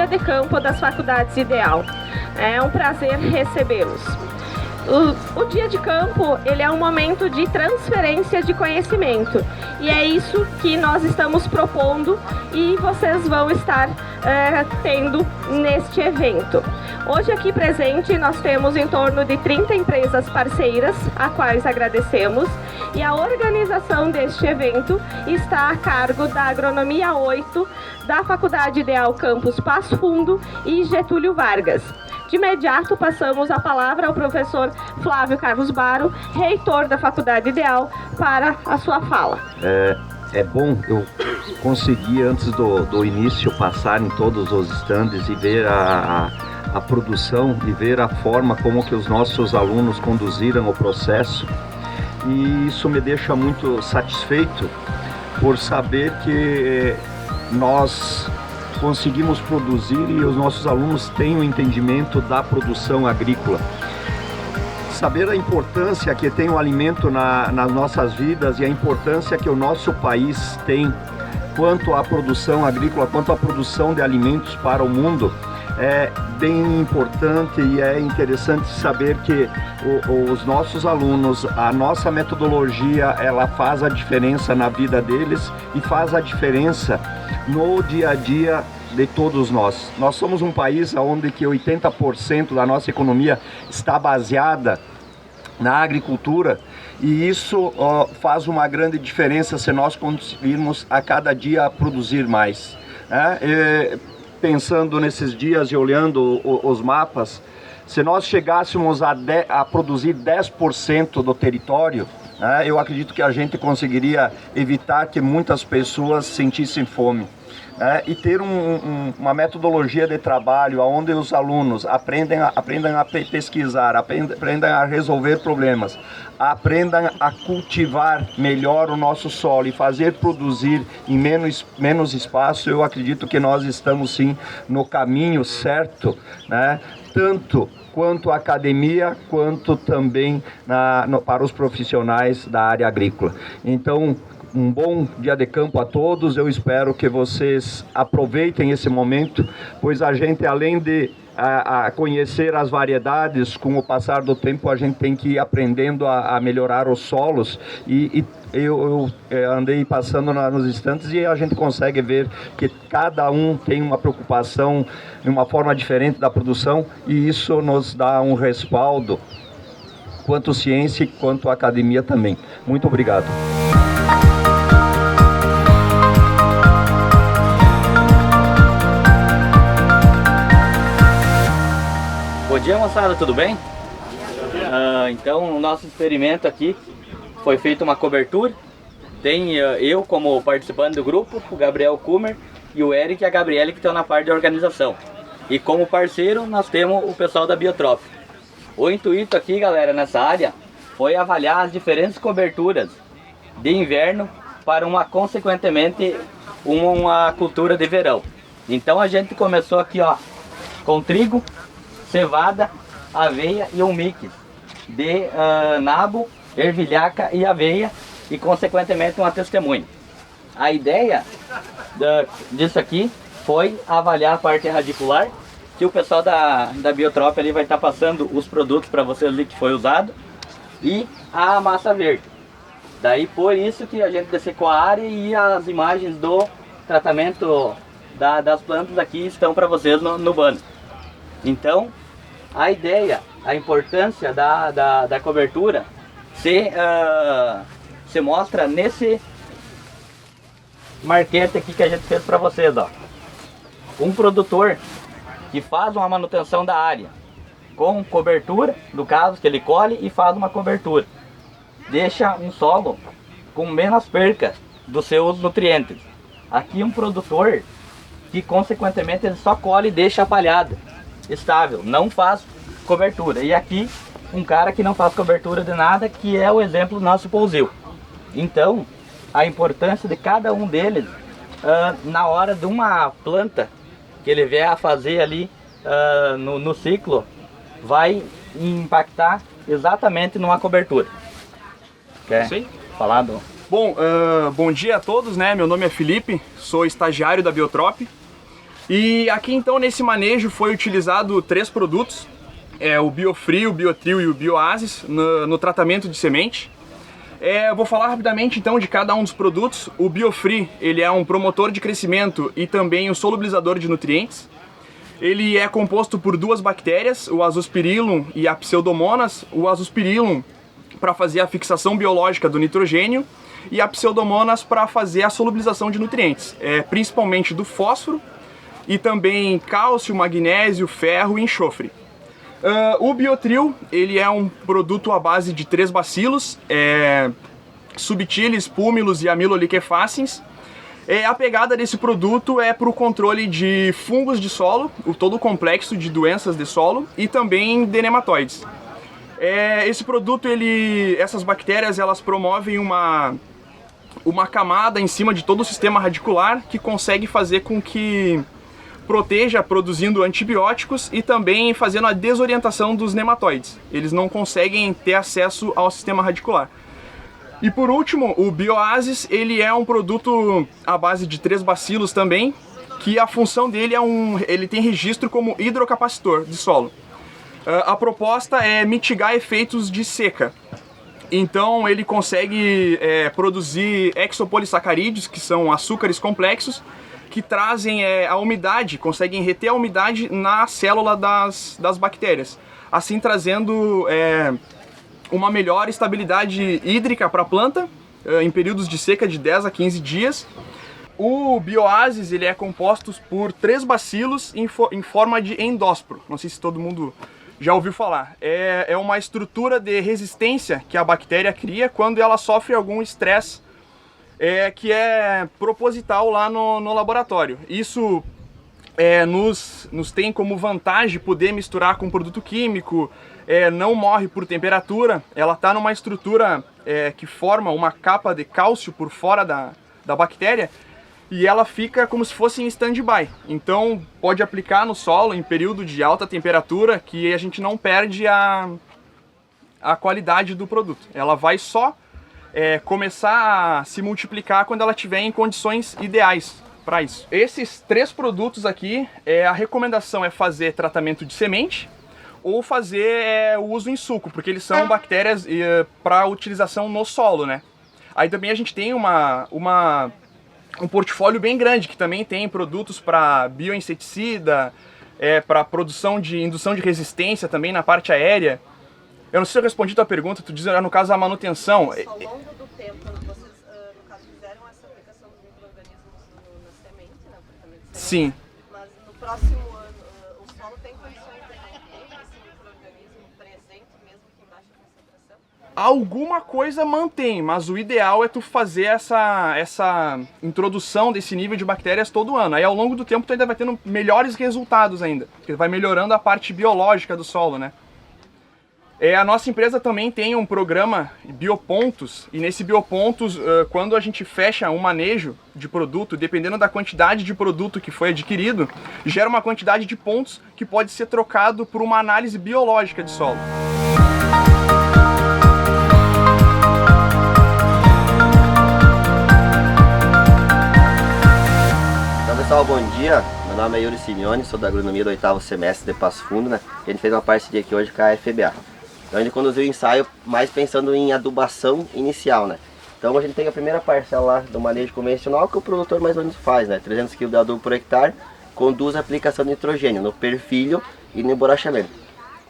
Dia de Campo das Faculdades Ideal. É um prazer recebê-los. O Dia de Campo, ele é um momento de transferência de conhecimento e é isso que nós estamos propondo e vocês vão estar tendo neste evento. Hoje aqui presente nós temos em torno de 30 empresas parceiras, a quais agradecemos, e a organização deste evento está a cargo da Agronomia 8, da Faculdade Ideal Campus Passo Fundo e Getúlio Vargas. De imediato, passamos a palavra ao professor Flávio Carlos Baro, reitor da Faculdade Ideal, para a sua fala. É bom eu conseguir, antes do início, passar em todos os estandes e ver a produção e ver a forma como que os nossos alunos conduziram o processo. E isso me deixa muito satisfeito por saber que nós conseguimos produzir e os nossos alunos têm o entendimento da produção agrícola. Saber a importância que tem o alimento nas nossas vidas e a importância que o nosso país tem quanto à produção agrícola, quanto à produção de alimentos para o mundo, é bem importante e é interessante saber que os nossos alunos, a nossa metodologia, ela faz a diferença na vida deles e faz a diferença no dia a dia de todos nós. Nós somos um país onde que 80% da nossa economia está baseada na agricultura e isso faz uma grande diferença se nós conseguirmos a cada dia produzir mais. Pensando nesses dias e olhando os mapas, se nós chegássemos a produzir 10% do território, eu acredito que a gente conseguiria evitar que muitas pessoas sentissem fome. E ter uma metodologia de trabalho onde os alunos aprendam a pesquisar, aprendam a resolver problemas, aprendam a cultivar melhor o nosso solo e fazer produzir em menos espaço, eu acredito que nós estamos sim no caminho certo, tanto quanto a academia, quanto também para os profissionais da área agrícola. Então, um bom dia de campo a todos, eu espero que vocês aproveitem esse momento, pois a gente, além de conhecer as variedades, com o passar do tempo a gente tem que ir aprendendo a melhorar os solos e eu andei passando nos estantes e a gente consegue ver que cada um tem uma preocupação de uma forma diferente da produção e isso nos dá um respaldo, quanto ciência quanto academia também. Muito obrigado. Bom dia, moçada, tudo bem? Então, o nosso experimento aqui foi feita uma cobertura. Tem eu como participante do grupo, o Gabriel Kummer e o Eric e a Gabriele que estão na parte de organização. E como parceiro nós temos o pessoal da Biotrop. O intuito aqui, galera, nessa área foi avaliar as diferentes coberturas de inverno para consequentemente uma cultura de verão. Então a gente começou aqui com trigo, cevada, aveia e um mix de nabo, ervilhaca e aveia e consequentemente uma testemunha. A ideia disso aqui foi avaliar a parte radicular, que o pessoal da Biotrop ali vai estar passando os produtos para vocês ali que foi usado, e a massa verde. Daí por isso que a gente dessecou a área e as imagens do tratamento das plantas aqui estão para vocês no banner. Então, a ideia, a importância da cobertura se mostra nesse marquete aqui que a gente fez para vocês. Um produtor que faz uma manutenção da área com cobertura, no caso que ele colhe e faz uma cobertura, deixa um solo com menos perca dos seus nutrientes. Aqui um produtor que consequentemente ele só colhe e deixa a palhada estável, não faz cobertura. E aqui um cara que não faz cobertura de nada, que é o exemplo do nosso Pouzil. Então a importância de cada um deles na hora de uma planta que ele vier a fazer ali no ciclo, vai impactar exatamente numa cobertura. Quer falar do... Bom, bom dia a todos, né? Meu nome é Felipe, sou estagiário da Biotrop. E aqui então nesse manejo foi utilizado 3 produtos, o Biofree, o Biotril e o Bioasis no tratamento de semente. Eu vou falar rapidamente então de cada um dos produtos. O Biofree, ele é um promotor de crescimento e também um solubilizador de nutrientes. Ele é composto por 2 bactérias, o Azospirillum e a Pseudomonas. O Azospirillum para fazer a fixação biológica do nitrogênio e a Pseudomonas para fazer a solubilização de nutrientes, principalmente do fósforo e também cálcio, magnésio, ferro e enxofre. O Biotril, ele é um produto à base de 3 bacilos, Subtilis, Púmilos e Amyloliquefacins. A pegada desse produto é para o controle de fungos de solo, todo o complexo de doenças de solo e também de nematóides. Esse produto, essas bactérias, elas promovem uma camada em cima de todo o sistema radicular que consegue fazer com que proteja produzindo antibióticos e também fazendo a desorientação dos nematóides. Eles não conseguem ter acesso ao sistema radicular. E por último, o Bioasis, ele é um produto à base de 3 bacilos também, que a função dele ele tem registro como hidrocapacitor de solo. A proposta é mitigar efeitos de seca. Então ele consegue produzir exopolissacarídeos, que são açúcares complexos, que trazem a umidade, conseguem reter a umidade na célula das bactérias, assim trazendo uma melhor estabilidade hídrica para a planta em períodos de seca de 10 a 15 dias. O Bioasis, ele é composto por 3 bacilos em forma de endósporo. Não sei se todo mundo já ouviu falar. É uma estrutura de resistência que a bactéria cria quando ela sofre algum estresse que é proposital lá no laboratório. Isso nos tem como vantagem poder misturar com produto químico, não morre por temperatura, ela está numa estrutura que forma uma capa de cálcio por fora da bactéria e ela fica como se fosse em stand-by. Então pode aplicar no solo em período de alta temperatura que a gente não perde a qualidade do produto. Ela vai só começar a se multiplicar quando ela estiver em condições ideais para isso. Esses 3 produtos aqui, a recomendação é fazer tratamento de semente ou fazer o uso em suco, porque eles são bactérias para utilização no solo, né? Aí também a gente tem um portfólio bem grande, que também tem produtos para bioinseticida, para produção de indução de resistência também na parte aérea. Eu não sei se eu respondi a tua pergunta, tu diz no caso a manutenção. Ao longo do tempo, vocês no caso fizeram essa aplicação dos micro-organismos na semente, né, no tratamento de semente. Sim. Mas no próximo ano, o solo tem condições de manter esse micro-organismo presente mesmo que em baixa concentração? Alguma coisa mantém, mas o ideal é tu fazer essa introdução desse nível de bactérias todo ano. Aí ao longo do tempo tu ainda vai tendo melhores resultados ainda, porque vai melhorando a parte biológica do solo, né? A nossa empresa também tem um programa Biopontos, e nesse Biopontos, quando a gente fecha um manejo de produto, dependendo da quantidade de produto que foi adquirido, gera uma quantidade de pontos que pode ser trocado por uma análise biológica de solo. Então pessoal, bom dia, meu nome é Yuri Simeone, sou da agronomia do 8º semestre de Passo Fundo, né? E a gente fez uma parceria aqui hoje com a FBA. Então a gente conduziu o ensaio mais pensando em adubação inicial, né? Então a gente tem a primeira parcela lá do manejo convencional que o produtor mais ou menos faz, né? 300 kg de adubo por hectare, conduz a aplicação de nitrogênio no perfilho e no emborrachamento.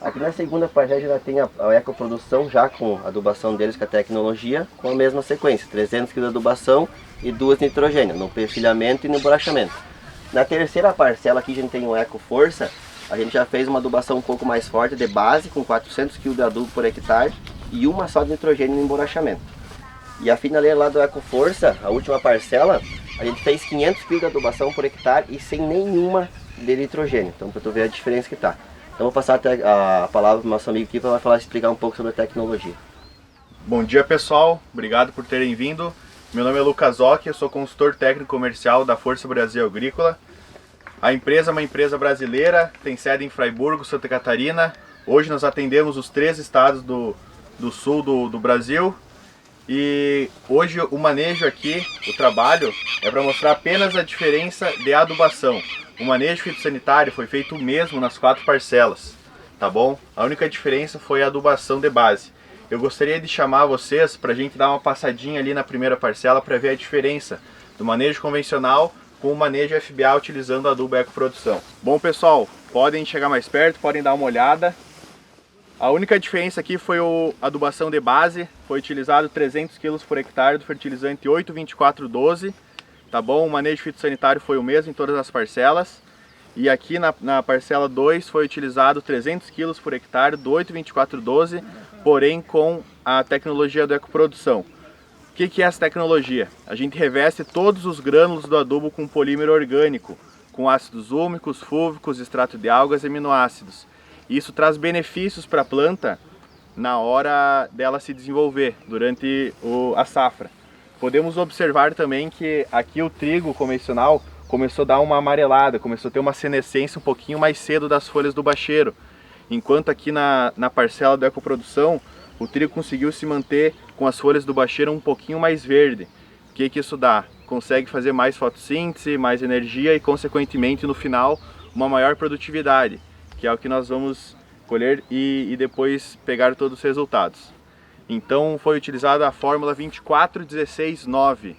Aqui na segunda parcela a gente já tem a ecoprodução já com a adubação deles com a tecnologia, com a mesma sequência, 300 kg de adubação e 2 nitrogênio, no perfilhamento e no emborrachamento. Na terceira parcela aqui a gente tem o Eco Força. A gente já fez uma adubação um pouco mais forte de base, com 400 kg de adubo por hectare e uma só de nitrogênio no emborrachamento. E a finaleira lá do Eco Força, a última parcela, a gente fez 500 kg de adubação por hectare e sem nenhuma de nitrogênio. Então para tu ver a diferença que tá. Então vou passar a palavra para o nosso amigo aqui para explicar um pouco sobre a tecnologia. Bom dia pessoal, obrigado por terem vindo. Meu nome é Lucas Ock, eu sou consultor técnico comercial da Força Brasil Agrícola. A empresa é uma empresa brasileira, tem sede em Fraiburgo, Santa Catarina. Hoje nós atendemos os 3 estados do sul do Brasil E hoje o manejo aqui, o trabalho, é para mostrar apenas a diferença de adubação. O manejo fitossanitário foi feito o mesmo nas 4 parcelas, tá bom? A única diferença foi a adubação de base. Eu gostaria de chamar vocês para a gente dar uma passadinha ali na primeira parcela para ver a diferença do manejo convencional com o manejo FBA utilizando a adubo ecoprodução. Bom pessoal, podem chegar mais perto, podem dar uma olhada. A única diferença aqui foi a adubação de base, foi utilizado 300 kg por hectare do fertilizante 8,24,12, tá bom? O manejo fitossanitário foi o mesmo em todas as parcelas. E aqui na parcela 2 foi utilizado 300 kg por hectare do 8,24,12, porém com a tecnologia do ecoprodução. O que é essa tecnologia? A gente reveste todos os grânulos do adubo com polímero orgânico, com ácidos úmicos, fúlvicos, extrato de algas e aminoácidos. Isso traz benefícios para a planta na hora dela se desenvolver, durante a safra. Podemos observar também que aqui o trigo convencional começou a dar uma amarelada, começou a ter uma senescência um pouquinho mais cedo das folhas do bacheiro. Enquanto aqui na parcela da ecoprodução, o trigo conseguiu se manter com as folhas do bacheiro um pouquinho mais verde. O que isso dá? Consegue fazer mais fotossíntese, mais energia e, consequentemente, no final, uma maior produtividade, que é o que nós vamos colher e depois pegar todos os resultados. Então foi utilizada a fórmula 24-16-9.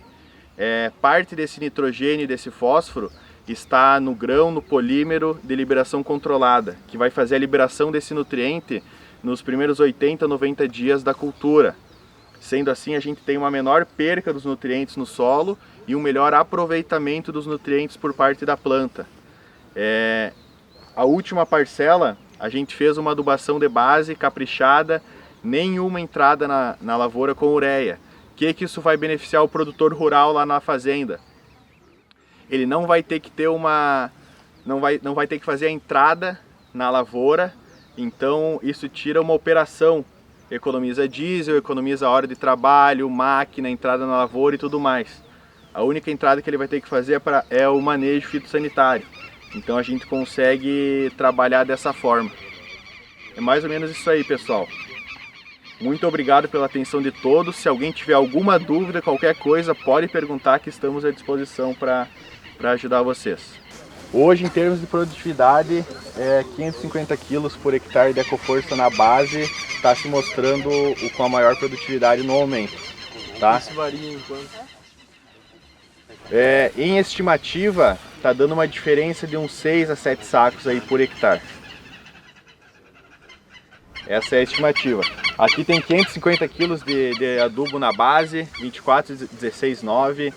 Parte desse nitrogênio e desse fósforo está no grão, no polímero de liberação controlada, que vai fazer a liberação desse nutriente nos primeiros 80, 90 dias da cultura. Sendo assim, a gente tem uma menor perca dos nutrientes no solo e um melhor aproveitamento dos nutrientes por parte da planta. A última parcela, a gente fez uma adubação de base caprichada, nenhuma entrada na lavoura com ureia. O que isso vai beneficiar o produtor rural lá na fazenda? Ele não vai ter que ter não vai ter que fazer a entrada na lavoura, então isso tira uma operação, economiza diesel, economiza hora de trabalho, máquina, entrada na lavoura e tudo mais. A única entrada que ele vai ter que fazer é o manejo fitossanitário. Então a gente consegue trabalhar dessa forma. É mais ou menos isso aí, pessoal. Muito obrigado pela atenção de todos. Se alguém tiver alguma dúvida, qualquer coisa, pode perguntar que estamos à disposição para ajudar vocês. Hoje, em termos de produtividade, 550 kg por hectare de ecoforça na base está se mostrando com a maior produtividade no momento. Tá? Isso varia em quanto? Em estimativa, está dando uma diferença de uns 6 a 7 sacos aí por hectare. Essa é a estimativa. Aqui tem 550 kg de adubo na base, 24-16-9.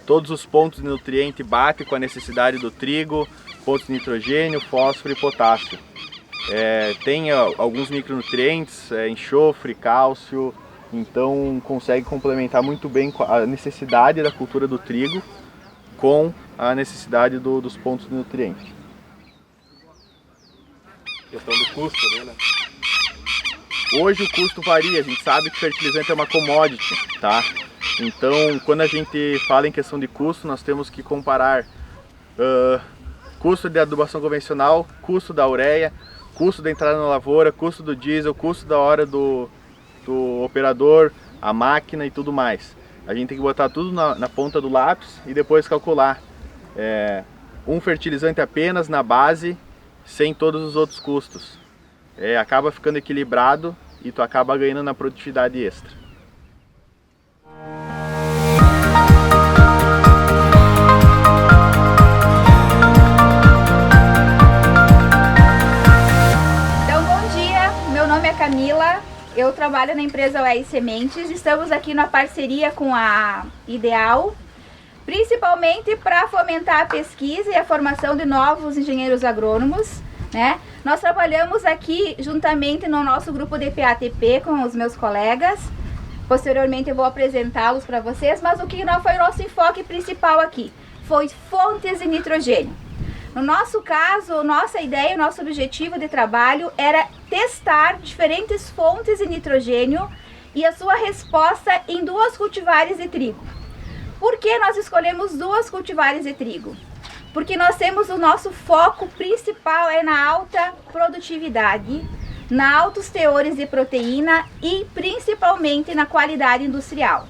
Todos os pontos de nutriente batem com a necessidade do trigo, pontos de nitrogênio, fósforo e potássio. Tem alguns micronutrientes, enxofre, cálcio, então consegue complementar muito bem a necessidade da cultura do trigo com a necessidade dos pontos de nutriente. Questão do custo, né? Hoje o custo varia, a gente sabe que fertilizante é uma commodity, tá? Então, quando a gente fala em questão de custo, nós temos que comparar custo de adubação convencional, custo da ureia, custo da entrada na lavoura, custo do diesel, custo da hora do operador, a máquina e tudo mais. A gente tem que botar tudo na ponta do lápis e depois calcular um fertilizante apenas na base, sem todos os outros custos. Acaba ficando equilibrado e tu acaba ganhando na produtividade extra. Então, bom dia, meu nome é Camila, eu trabalho na empresa UEI Sementes, estamos aqui na parceria com a Ideal, principalmente para fomentar a pesquisa e a formação de novos engenheiros agrônomos, né? Nós trabalhamos aqui juntamente no nosso grupo de PATP com os meus colegas. Posteriormente eu vou apresentá-los para vocês, mas o que não foi o nosso enfoque principal aqui? Foi fontes de nitrogênio. No nosso caso, nossa ideia, o nosso objetivo de trabalho era testar diferentes fontes de nitrogênio e a sua resposta em 2 cultivares de trigo. Por que nós escolhemos 2 cultivares de trigo? Porque nós temos o nosso foco principal na alta produtividade, na altos teores de proteína e principalmente na qualidade industrial.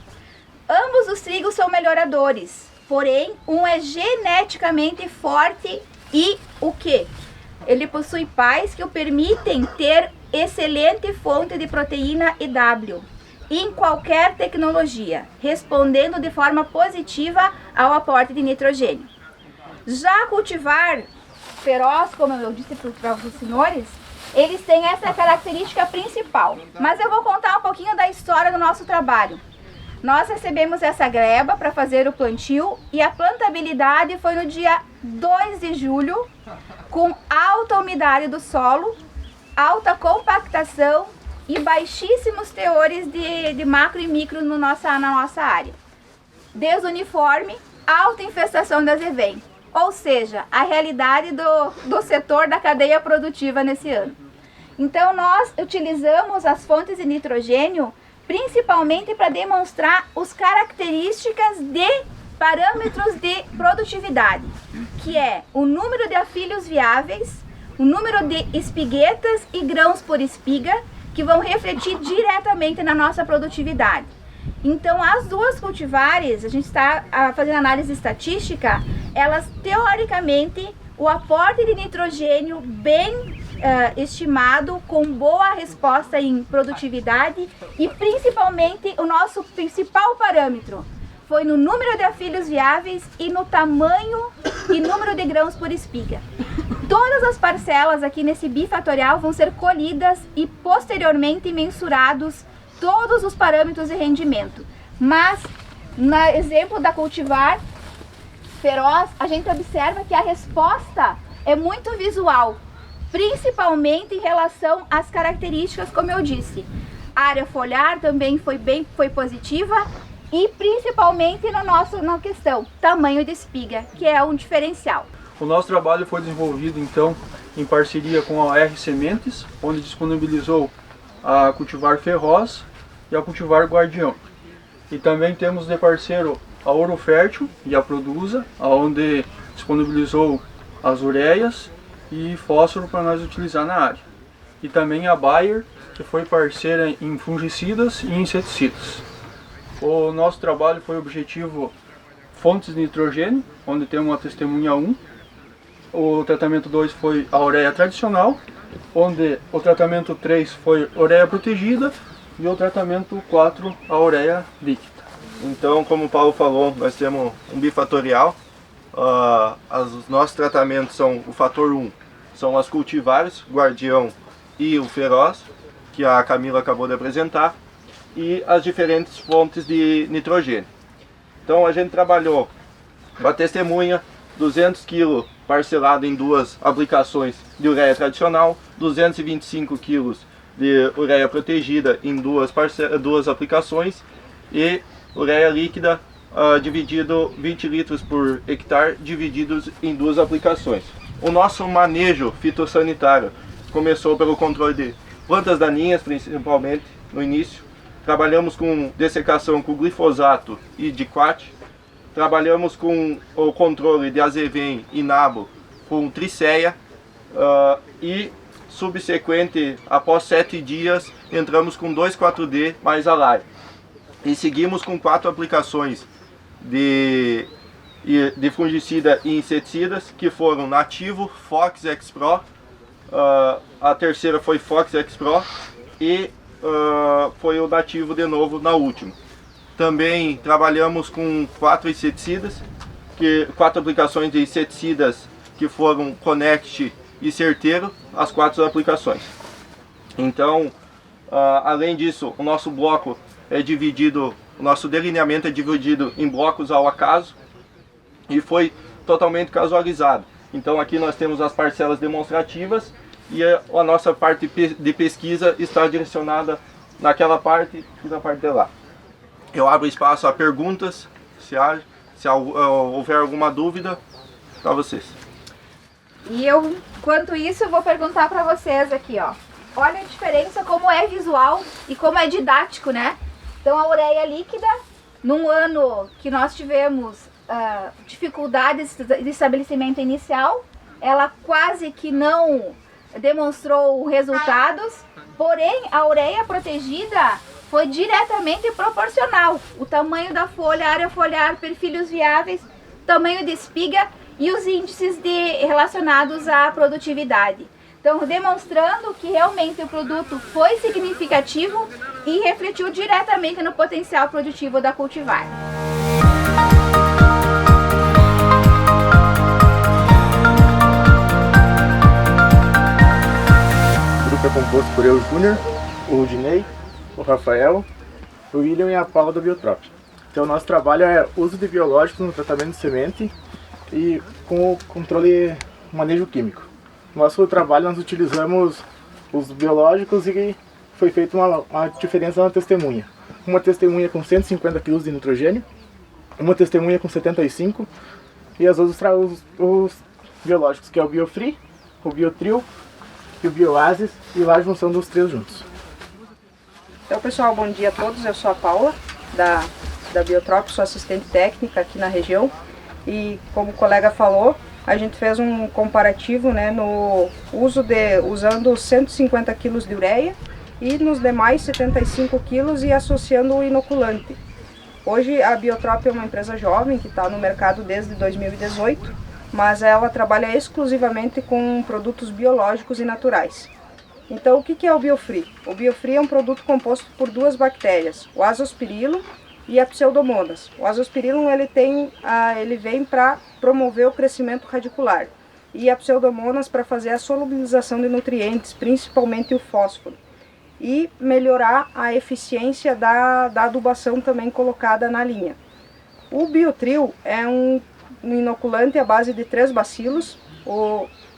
Ambos os trigos são melhoradores, porém um é geneticamente forte e o quê? Ele possui pais que o permitem ter excelente fonte de proteína EW em qualquer tecnologia, respondendo de forma positiva ao aporte de nitrogênio. Já cultivar feroz, como eu disse para os senhores, eles têm essa característica principal. Mas eu vou contar um pouquinho da história do nosso trabalho. Nós recebemos essa gleba para fazer o plantio e a plantabilidade foi no dia 2 de julho, com alta umidade do solo, alta compactação e baixíssimos teores de macro e micro na nossa área. Desuniforme, alta infestação da azevém, ou seja, a realidade do setor da cadeia produtiva nesse ano. Então nós utilizamos as fontes de nitrogênio principalmente para demonstrar as características de parâmetros de produtividade, que é o número de afilhos viáveis, o número de espiguetas e grãos por espiga, que vão refletir diretamente na nossa produtividade. Então, as duas cultivares, a gente está fazendo análise estatística, elas teoricamente, o aporte de nitrogênio bem estimado, com boa resposta em produtividade e principalmente o nosso principal parâmetro foi no número de afilhos viáveis e no tamanho e número de grãos por espiga. Todas as parcelas aqui nesse bifatorial vão ser colhidas e posteriormente mensurados todos os parâmetros de rendimento. Mas, no exemplo da cultivar feroz, a gente observa que a resposta é muito visual, principalmente em relação às características, como eu disse. A área foliar também foi positiva e principalmente na questão tamanho de espiga, que é um diferencial. O nosso trabalho foi desenvolvido então em parceria com a R Sementes, onde disponibilizou a cultivar feroz e a cultivar guardião. E também temos de parceiro a Ouro Fértil e a Produza, onde disponibilizou as ureias e fósforo para nós utilizar na área. E também a Bayer, que foi parceira em fungicidas e inseticidas. O nosso trabalho foi objetivo fontes de nitrogênio, onde temos a testemunha 1. O tratamento 2 foi a ureia tradicional, onde o tratamento 3 foi ureia protegida e o tratamento 4 a ureia líquida. Então, como o Paulo falou, nós temos um bifatorial. Os nossos tratamentos são o fator 1, são as cultivares, guardião e o feroz, que a Camila acabou de apresentar, e as diferentes fontes de nitrogênio. Então a gente trabalhou com a testemunha, 200 kg parcelado em 2 aplicações de ureia tradicional, 225 kg de ureia protegida em 2 aplicações e ureia líquida dividido 20 litros por hectare, divididos em 2 aplicações. O nosso manejo fitossanitário começou pelo controle de plantas daninhas, principalmente no início. Trabalhamos com dessecação com glifosato e diquat. Trabalhamos com o controle de azevém e nabo com triceia e subsequente, após 7 dias, entramos com 2,4-D mais alaia. E seguimos com 4 aplicações de fungicida e inseticidas, que foram Nativo, Fox X-Pro, a terceira foi Fox X-Pro e foi o Nativo de novo na última. Também trabalhamos com 4 inseticidas, 4 aplicações de inseticidas que foram Connect e Certeiro, as 4 aplicações. Então, além disso, o nosso bloco é dividido, o nosso delineamento é dividido em blocos ao acaso e foi totalmente casualizado. Então aqui nós temos as parcelas demonstrativas e a nossa parte de pesquisa está direcionada naquela parte e na parte de lá. Eu abro espaço a perguntas, se houver alguma dúvida, para vocês. E eu, enquanto isso, eu vou perguntar para vocês aqui, ó. Olha a diferença, como é visual e como é didático, né? Então a ureia líquida, num ano que nós tivemos dificuldades de estabelecimento inicial, ela quase que não demonstrou resultados, porém a ureia protegida foi diretamente proporcional. O tamanho da folha, área foliar, perfilhos viáveis, tamanho de espiga e os índices relacionados à produtividade. Então, demonstrando que realmente o produto foi significativo e refletiu diretamente no potencial produtivo da cultivar. O grupo é composto por eu, o Júnior, o Rudinei, o Rafael, o William e a Paula do Biotrop. Então, o nosso trabalho é uso de biológicos no tratamento de semente e com o controle manejo químico. No nosso trabalho nós utilizamos os biológicos e foi feita uma diferença na testemunha. Uma testemunha com 150 kg de nitrogênio, uma testemunha com 75 e as outras os biológicos, que é o Biofree, o Biotril e o Bioasis, e lá a junção dos três juntos. Então, pessoal, bom dia a todos. Eu sou a Paula, da Biotrop, sou assistente técnica aqui na região. E como o colega falou, a gente fez um comparativo, né, no uso usando 150 kg de ureia e nos demais 75 kg e associando o inoculante. Hoje a Biotrop é uma empresa jovem que está no mercado desde 2018, mas ela trabalha exclusivamente com produtos biológicos e naturais. Então, o que é o Biofree? O Biofree é um produto composto por duas bactérias, o Azospirillum e a Pseudomonas. O Azospirillum ele vem para promover o crescimento radicular e a Pseudomonas para fazer a solubilização de nutrientes, principalmente o fósforo, e melhorar a eficiência da adubação também colocada na linha. O Biotril é um inoculante à base de 3 bacilos.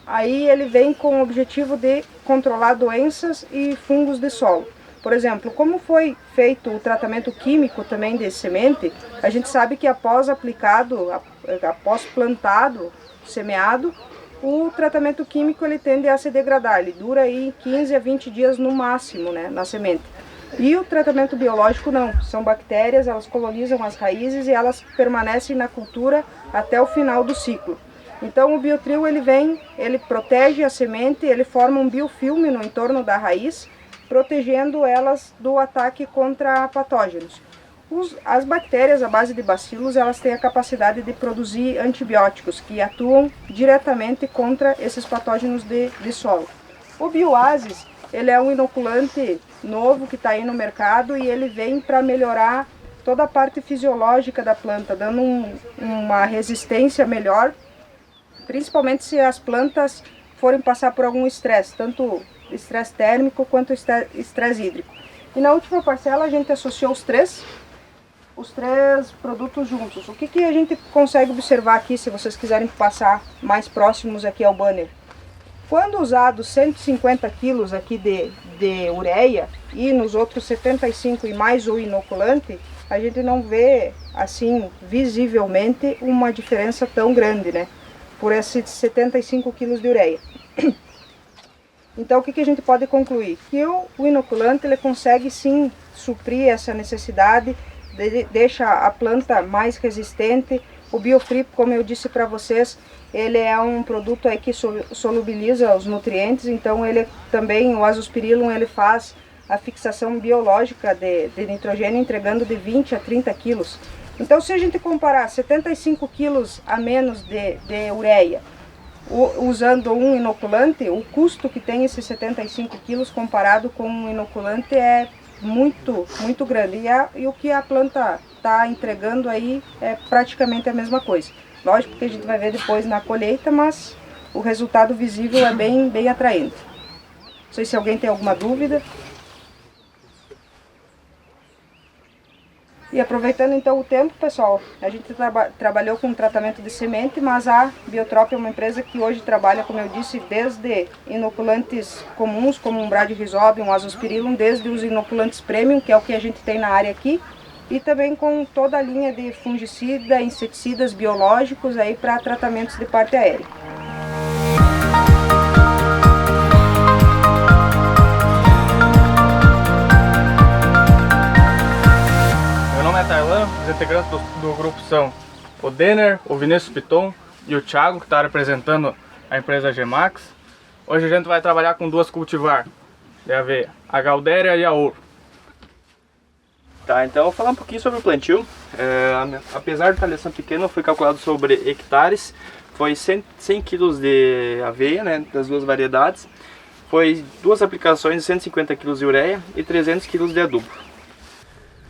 Aí ele vem com o objetivo de controlar doenças e fungos de solo. Por exemplo, como foi feito o tratamento químico também de semente, a gente sabe que após aplicado, após plantado, semeado, o tratamento químico ele tende a se degradar, ele dura aí 15 a 20 dias no máximo, né, na semente. E o tratamento biológico não, são bactérias, elas colonizam as raízes e elas permanecem na cultura até o final do ciclo. Então o Biotril ele protege a semente, ele forma um biofilme no entorno da raiz, protegendo elas do ataque contra patógenos. As bactérias à base de bacilos, elas têm a capacidade de produzir antibióticos que atuam diretamente contra esses patógenos de solo. O Bioasis, ele é um inoculante novo que está aí no mercado e ele vem para melhorar toda a parte fisiológica da planta, dando uma resistência melhor, principalmente se as plantas forem passar por algum estresse, tanto estresse térmico quanto estresse hídrico. E na última parcela a gente associou os três produtos juntos. O que a gente consegue observar aqui, se vocês quiserem passar mais próximos aqui ao banner? Quando usado 150 kg aqui de ureia e nos outros 75 e mais o inoculante, a gente não vê assim visivelmente uma diferença tão grande, né? Por esses 75 kg de ureia. Então o que a gente pode concluir? Que o inoculante ele consegue sim suprir essa necessidade, deixa a planta mais resistente. O Biofree, como eu disse para vocês, ele é um produto aí que solubiliza os nutrientes, então ele também, o Azospirillum, ele faz a fixação biológica de nitrogênio, entregando de 20 a 30 quilos. Então se a gente comparar 75 quilos a menos de ureia, usando um inoculante, o custo que tem esses 75 quilos comparado com um inoculante é muito, muito grande. E o que a planta está entregando aí é praticamente a mesma coisa. Lógico que a gente vai ver depois na colheita, mas o resultado visível é bem atraente. Não sei se alguém tem alguma dúvida. E aproveitando então o tempo, pessoal, a gente trabalhou com tratamento de semente, mas a Biotrop é uma empresa que hoje trabalha, como eu disse, desde inoculantes comuns, como um Bradyrhizobium, um Azospirillum, desde os inoculantes premium, que é o que a gente tem na área aqui, e também com toda a linha de fungicida, inseticidas biológicos aí para tratamentos de parte aérea. Os integrantes do grupo são o Denner, o Vinícius Piton e o Thiago, que está representando a empresa Gemax. Hoje a gente vai trabalhar com 2 cultivar de aveia, a Galdéria e a Ouro. Tá, então eu vou falar um pouquinho sobre o plantio. Apesar de seleção pequena, foi calculado sobre hectares. Foi 100 kg de aveia, né, das 2 variedades. Foi 2 aplicações de 150 kg de ureia e 300 kg de adubo.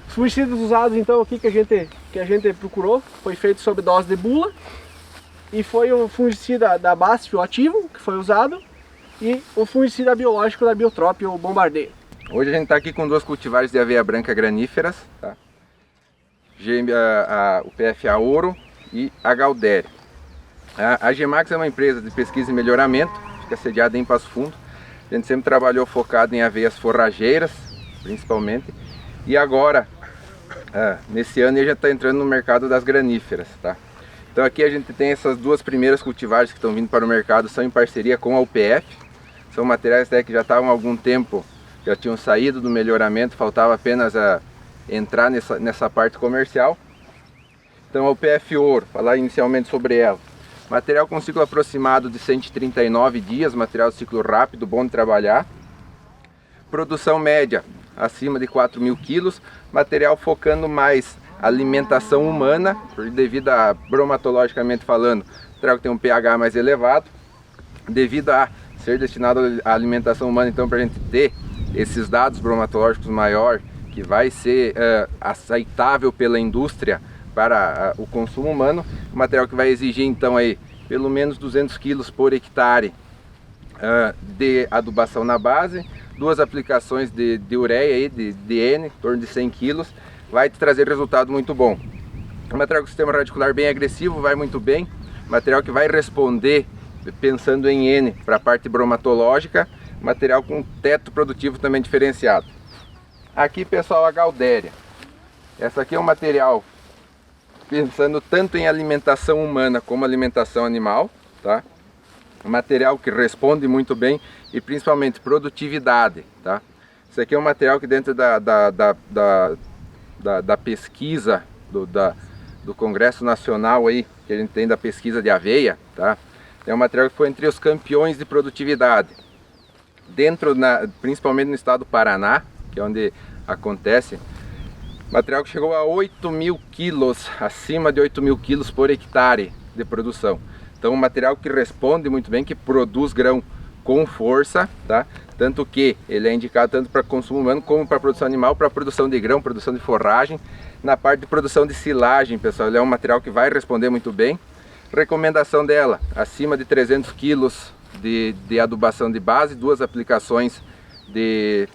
Os fungicidas usados então aqui que a gente procurou foi feito sob dose de bula e foi o fungicida da BASF, o ativo, que foi usado, e o fungicida biológico da Biotrop, o Bombardeio. Hoje a gente está aqui com 2 cultivares de aveia branca graníferas, tá? O PFA Ouro e a Galdéria. A Gemax é uma empresa de pesquisa e melhoramento, fica sediada em Passo Fundo. A gente sempre trabalhou focado em aveias forrageiras, principalmente, e agora, nesse ano, a gente está entrando no mercado das graníferas, tá? Então aqui a gente tem essas 2 primeiras cultivares que estão vindo para o mercado, são em parceria com a UPF. São materiais que já estavam há algum tempo, já tinham saído do melhoramento, faltava apenas entrar nessa parte comercial. Então a UPF Ouro, falar inicialmente sobre ela. Material com ciclo aproximado de 139 dias, material de ciclo rápido, bom de trabalhar. Produção média, acima de 4.000 quilos. Material focando mais alimentação humana, devido a, bromatologicamente falando, o material tem um pH mais elevado. Devido a ser destinado à alimentação humana, então para a gente ter esses dados bromatológicos maior, que vai ser aceitável pela indústria para o consumo humano, material que vai exigir então aí pelo menos 200 kg por hectare de adubação na base, 2 aplicações de ureia aí, de N, em torno de 100 kg, vai te trazer resultado muito bom. Material com sistema radicular bem agressivo, vai muito bem, material que vai responder pensando em N para a parte bromatológica, material com teto produtivo também diferenciado. Aqui, pessoal, a Galdéria. Essa aqui é um material pensando tanto em alimentação humana como alimentação animal, tá? Um material que responde muito bem e principalmente produtividade, tá? Isso aqui é um material que dentro da pesquisa do Congresso Nacional aí, que a gente tem da pesquisa de aveia, tá? É um material que foi entre os campeões de produtividade. Principalmente no estado do Paraná, que é onde acontece, material que chegou a 8.000 quilos, acima de 8.000 quilos por hectare de produção. Então um material que responde muito bem, que produz grão com força, tá? Tanto que ele é indicado tanto para consumo humano como para produção animal, para produção de grão, produção de forragem. Na parte de produção de silagem, pessoal, ele é um material que vai responder muito bem. Recomendação dela, acima de 300 quilos de adubação de base, 2 aplicações de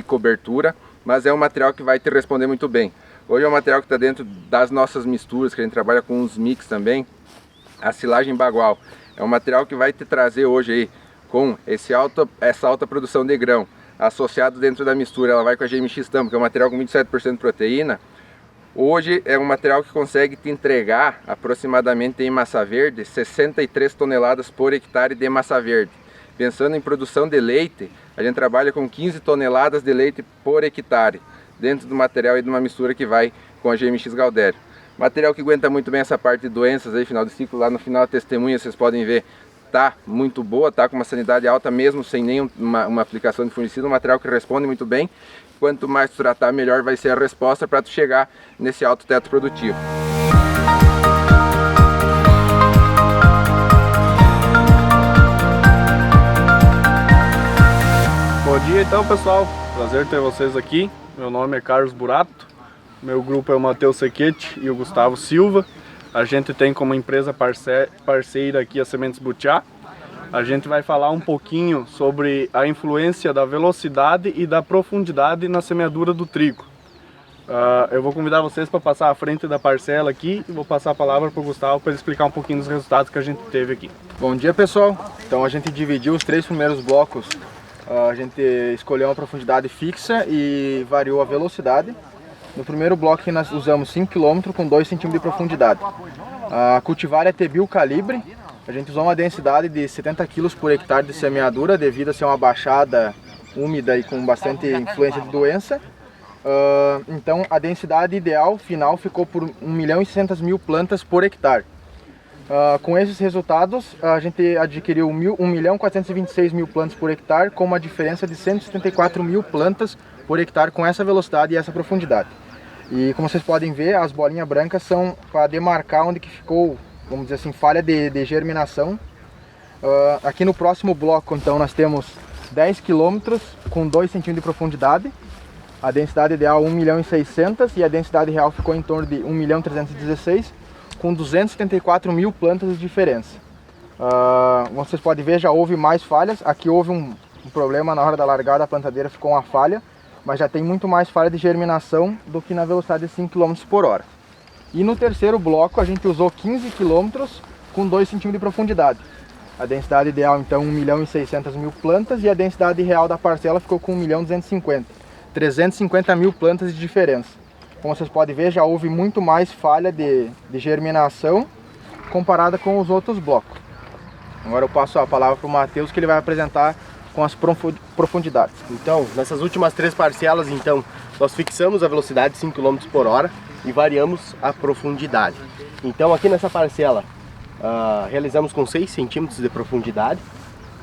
cobertura, mas é um material que vai te responder muito bem. Hoje é um material que está dentro das nossas misturas, que a gente trabalha com os mix também. A silagem bagual é um material que vai te trazer hoje aí, com essa alta produção de grão, associado dentro da mistura, ela vai com a GMX Tampa, que é um material com 27% de proteína. Hoje é um material que consegue te entregar aproximadamente em massa verde 63 toneladas por hectare de massa verde. Pensando em produção de leite, a gente trabalha com 15 toneladas de leite por hectare, dentro do material e de uma mistura que vai com a GMX Galdéria. Material que aguenta muito bem essa parte de doenças aí, final de ciclo, lá no final a testemunha, vocês podem ver, tá muito boa, tá com uma sanidade alta mesmo, sem nenhuma aplicação de fungicida, um material que responde muito bem. Quanto mais tu tratar, melhor vai ser a resposta para tu chegar nesse alto teto produtivo. Bom dia então, pessoal, prazer ter vocês aqui. Meu nome é Carlos Burato, meu grupo é o Matheus Sequete e o Gustavo Silva. A gente tem como empresa parceira aqui a Sementes Butiá. A gente vai falar um pouquinho sobre a influência da velocidade e da profundidade na semeadura do trigo. Eu vou convidar vocês para passar à frente da parcela aqui e vou passar a palavra para o Gustavo para ele explicar um pouquinho dos resultados que a gente teve aqui. Bom dia, pessoal. Então a gente dividiu os 3 primeiros blocos. A gente escolheu uma profundidade fixa e variou a velocidade. No primeiro bloco nós usamos 5 km com 2 cm de profundidade. A cultivar é Tebil Calibre. A gente usou uma densidade de 70 kg por hectare de semeadura devido a ser uma baixada úmida e com bastante influência de doença. Então a densidade ideal final ficou por 1.600.000 plantas por hectare. Com esses resultados, a gente adquiriu 1.426.000 plantas por hectare, com uma diferença de 174.000 plantas por hectare com essa velocidade e essa profundidade. E como vocês podem ver, as bolinhas brancas são para demarcar onde que ficou, vamos dizer assim, falha de germinação. Aqui no próximo bloco, então, nós temos 10 km com 2 cm de profundidade. A densidade ideal 1.600.000 e a densidade real ficou em torno de 1.316.000, com 274.000 plantas de diferença. Vocês podem ver, já houve mais falhas. Aqui houve um problema na hora da largada, a plantadeira ficou uma falha, mas já tem muito mais falha de germinação do que na velocidade de 5 km por hora. E no terceiro bloco a gente usou 15 km com 2 cm de profundidade. A densidade ideal então 1.600.000 plantas e a densidade real da parcela ficou com 1.250.000. 350.000 plantas de diferença. Como vocês podem ver, já houve muito mais falha de germinação comparada com os outros blocos. Agora eu passo a palavra para o Matheus, que ele vai apresentar com as profundidades. Então, nessas últimas 3 parcelas, então, nós fixamos a velocidade de 5 km por hora e variamos a profundidade. Então, aqui nessa parcela, realizamos com 6 centímetros de profundidade,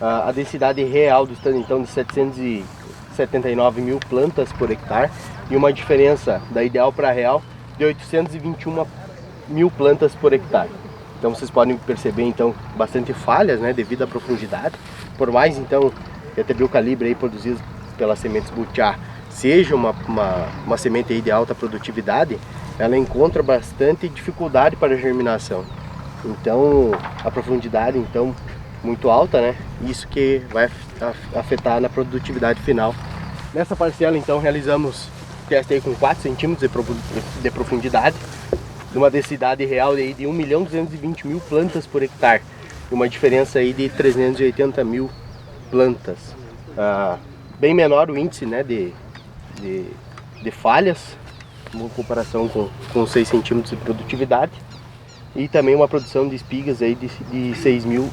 a densidade real do stand, então, de 779.000 plantas por hectare e uma diferença da ideal para a real de 821.000 plantas por hectare. Então vocês podem perceber então bastante falhas, né, devido à profundidade. Por mais então que a TBU calibre aí produzido pelas sementes Butiá seja uma semente aí de alta produtividade, ela encontra bastante dificuldade para a germinação. Então a profundidade então muito alta, né? Isso que vai afetar na produtividade final. Nessa parcela então realizamos teste aí com 4 centímetros de profundidade, uma densidade real aí de 1.220.000 plantas por hectare, e uma diferença aí de 380.000 plantas. Bem menor o índice, né, de falhas, em comparação com 6 centímetros de produtividade, e também uma produção de espigas aí de 6.000,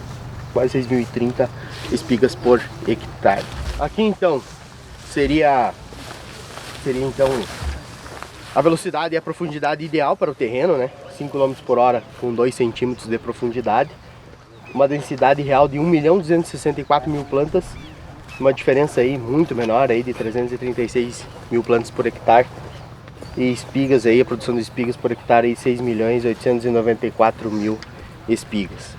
quase 6.030 espigas por hectare. Aqui então seria então a velocidade e a profundidade ideal para o terreno, né? 5 km por hora com 2 centímetros de profundidade, uma densidade real de 1.264.000 plantas, uma diferença aí muito menor aí de 336.000 plantas por hectare, e espigas aí, a produção de espigas por hectare aí 6.894.000 espigas.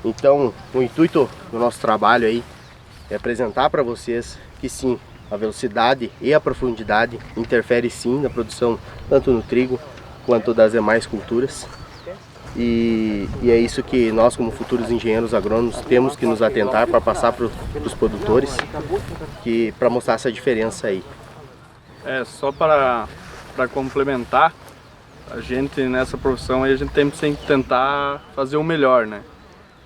Então, o intuito do nosso trabalho aí é apresentar para vocês que sim, a velocidade e a profundidade interferem sim na produção, tanto no trigo quanto das demais culturas. E é isso que nós, como futuros engenheiros agrônomos, temos que nos atentar para passar para os produtores, para mostrar essa diferença aí. Só para complementar, a gente nessa profissão aí, a gente tem que tentar fazer o melhor, né?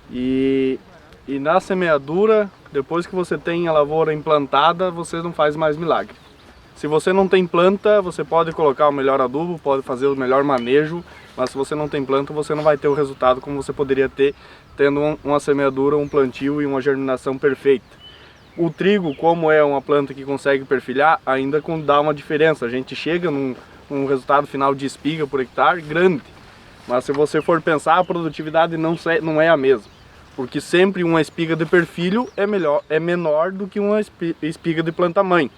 E na semeadura, depois que você tem a lavoura implantada, você não faz mais milagre. Se você não tem planta, você pode colocar o melhor adubo, pode fazer o melhor manejo, mas se você não tem planta, você não vai ter o resultado como você poderia ter tendo uma semeadura, um plantio e uma germinação perfeita. O trigo, como é uma planta que consegue perfilhar, ainda dá uma diferença. A gente chega num resultado final de espiga por hectare grande, mas se você for pensar, a produtividade não é a mesma. Porque sempre uma espiga de perfilho é menor do que uma espiga de planta-mãe.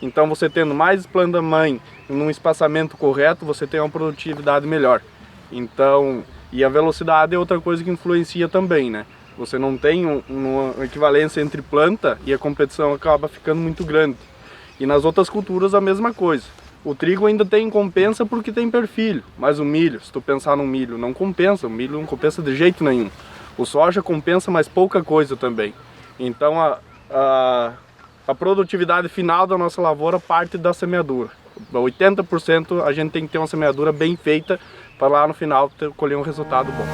Então você tendo mais planta-mãe num espaçamento correto, você tem uma produtividade melhor. Então, e a velocidade é outra coisa que influencia também, né? Você não tem uma equivalência entre planta e a competição acaba ficando muito grande. E nas outras culturas a mesma coisa. O trigo ainda tem compensa porque tem perfilho, mas o milho, se tu pensar no milho, não compensa. O milho não compensa de jeito nenhum. O soja compensa, mas pouca coisa também. Então a produtividade final da nossa lavoura parte da semeadura. 80% a gente tem que ter uma semeadura bem feita para lá no final colher um resultado bom.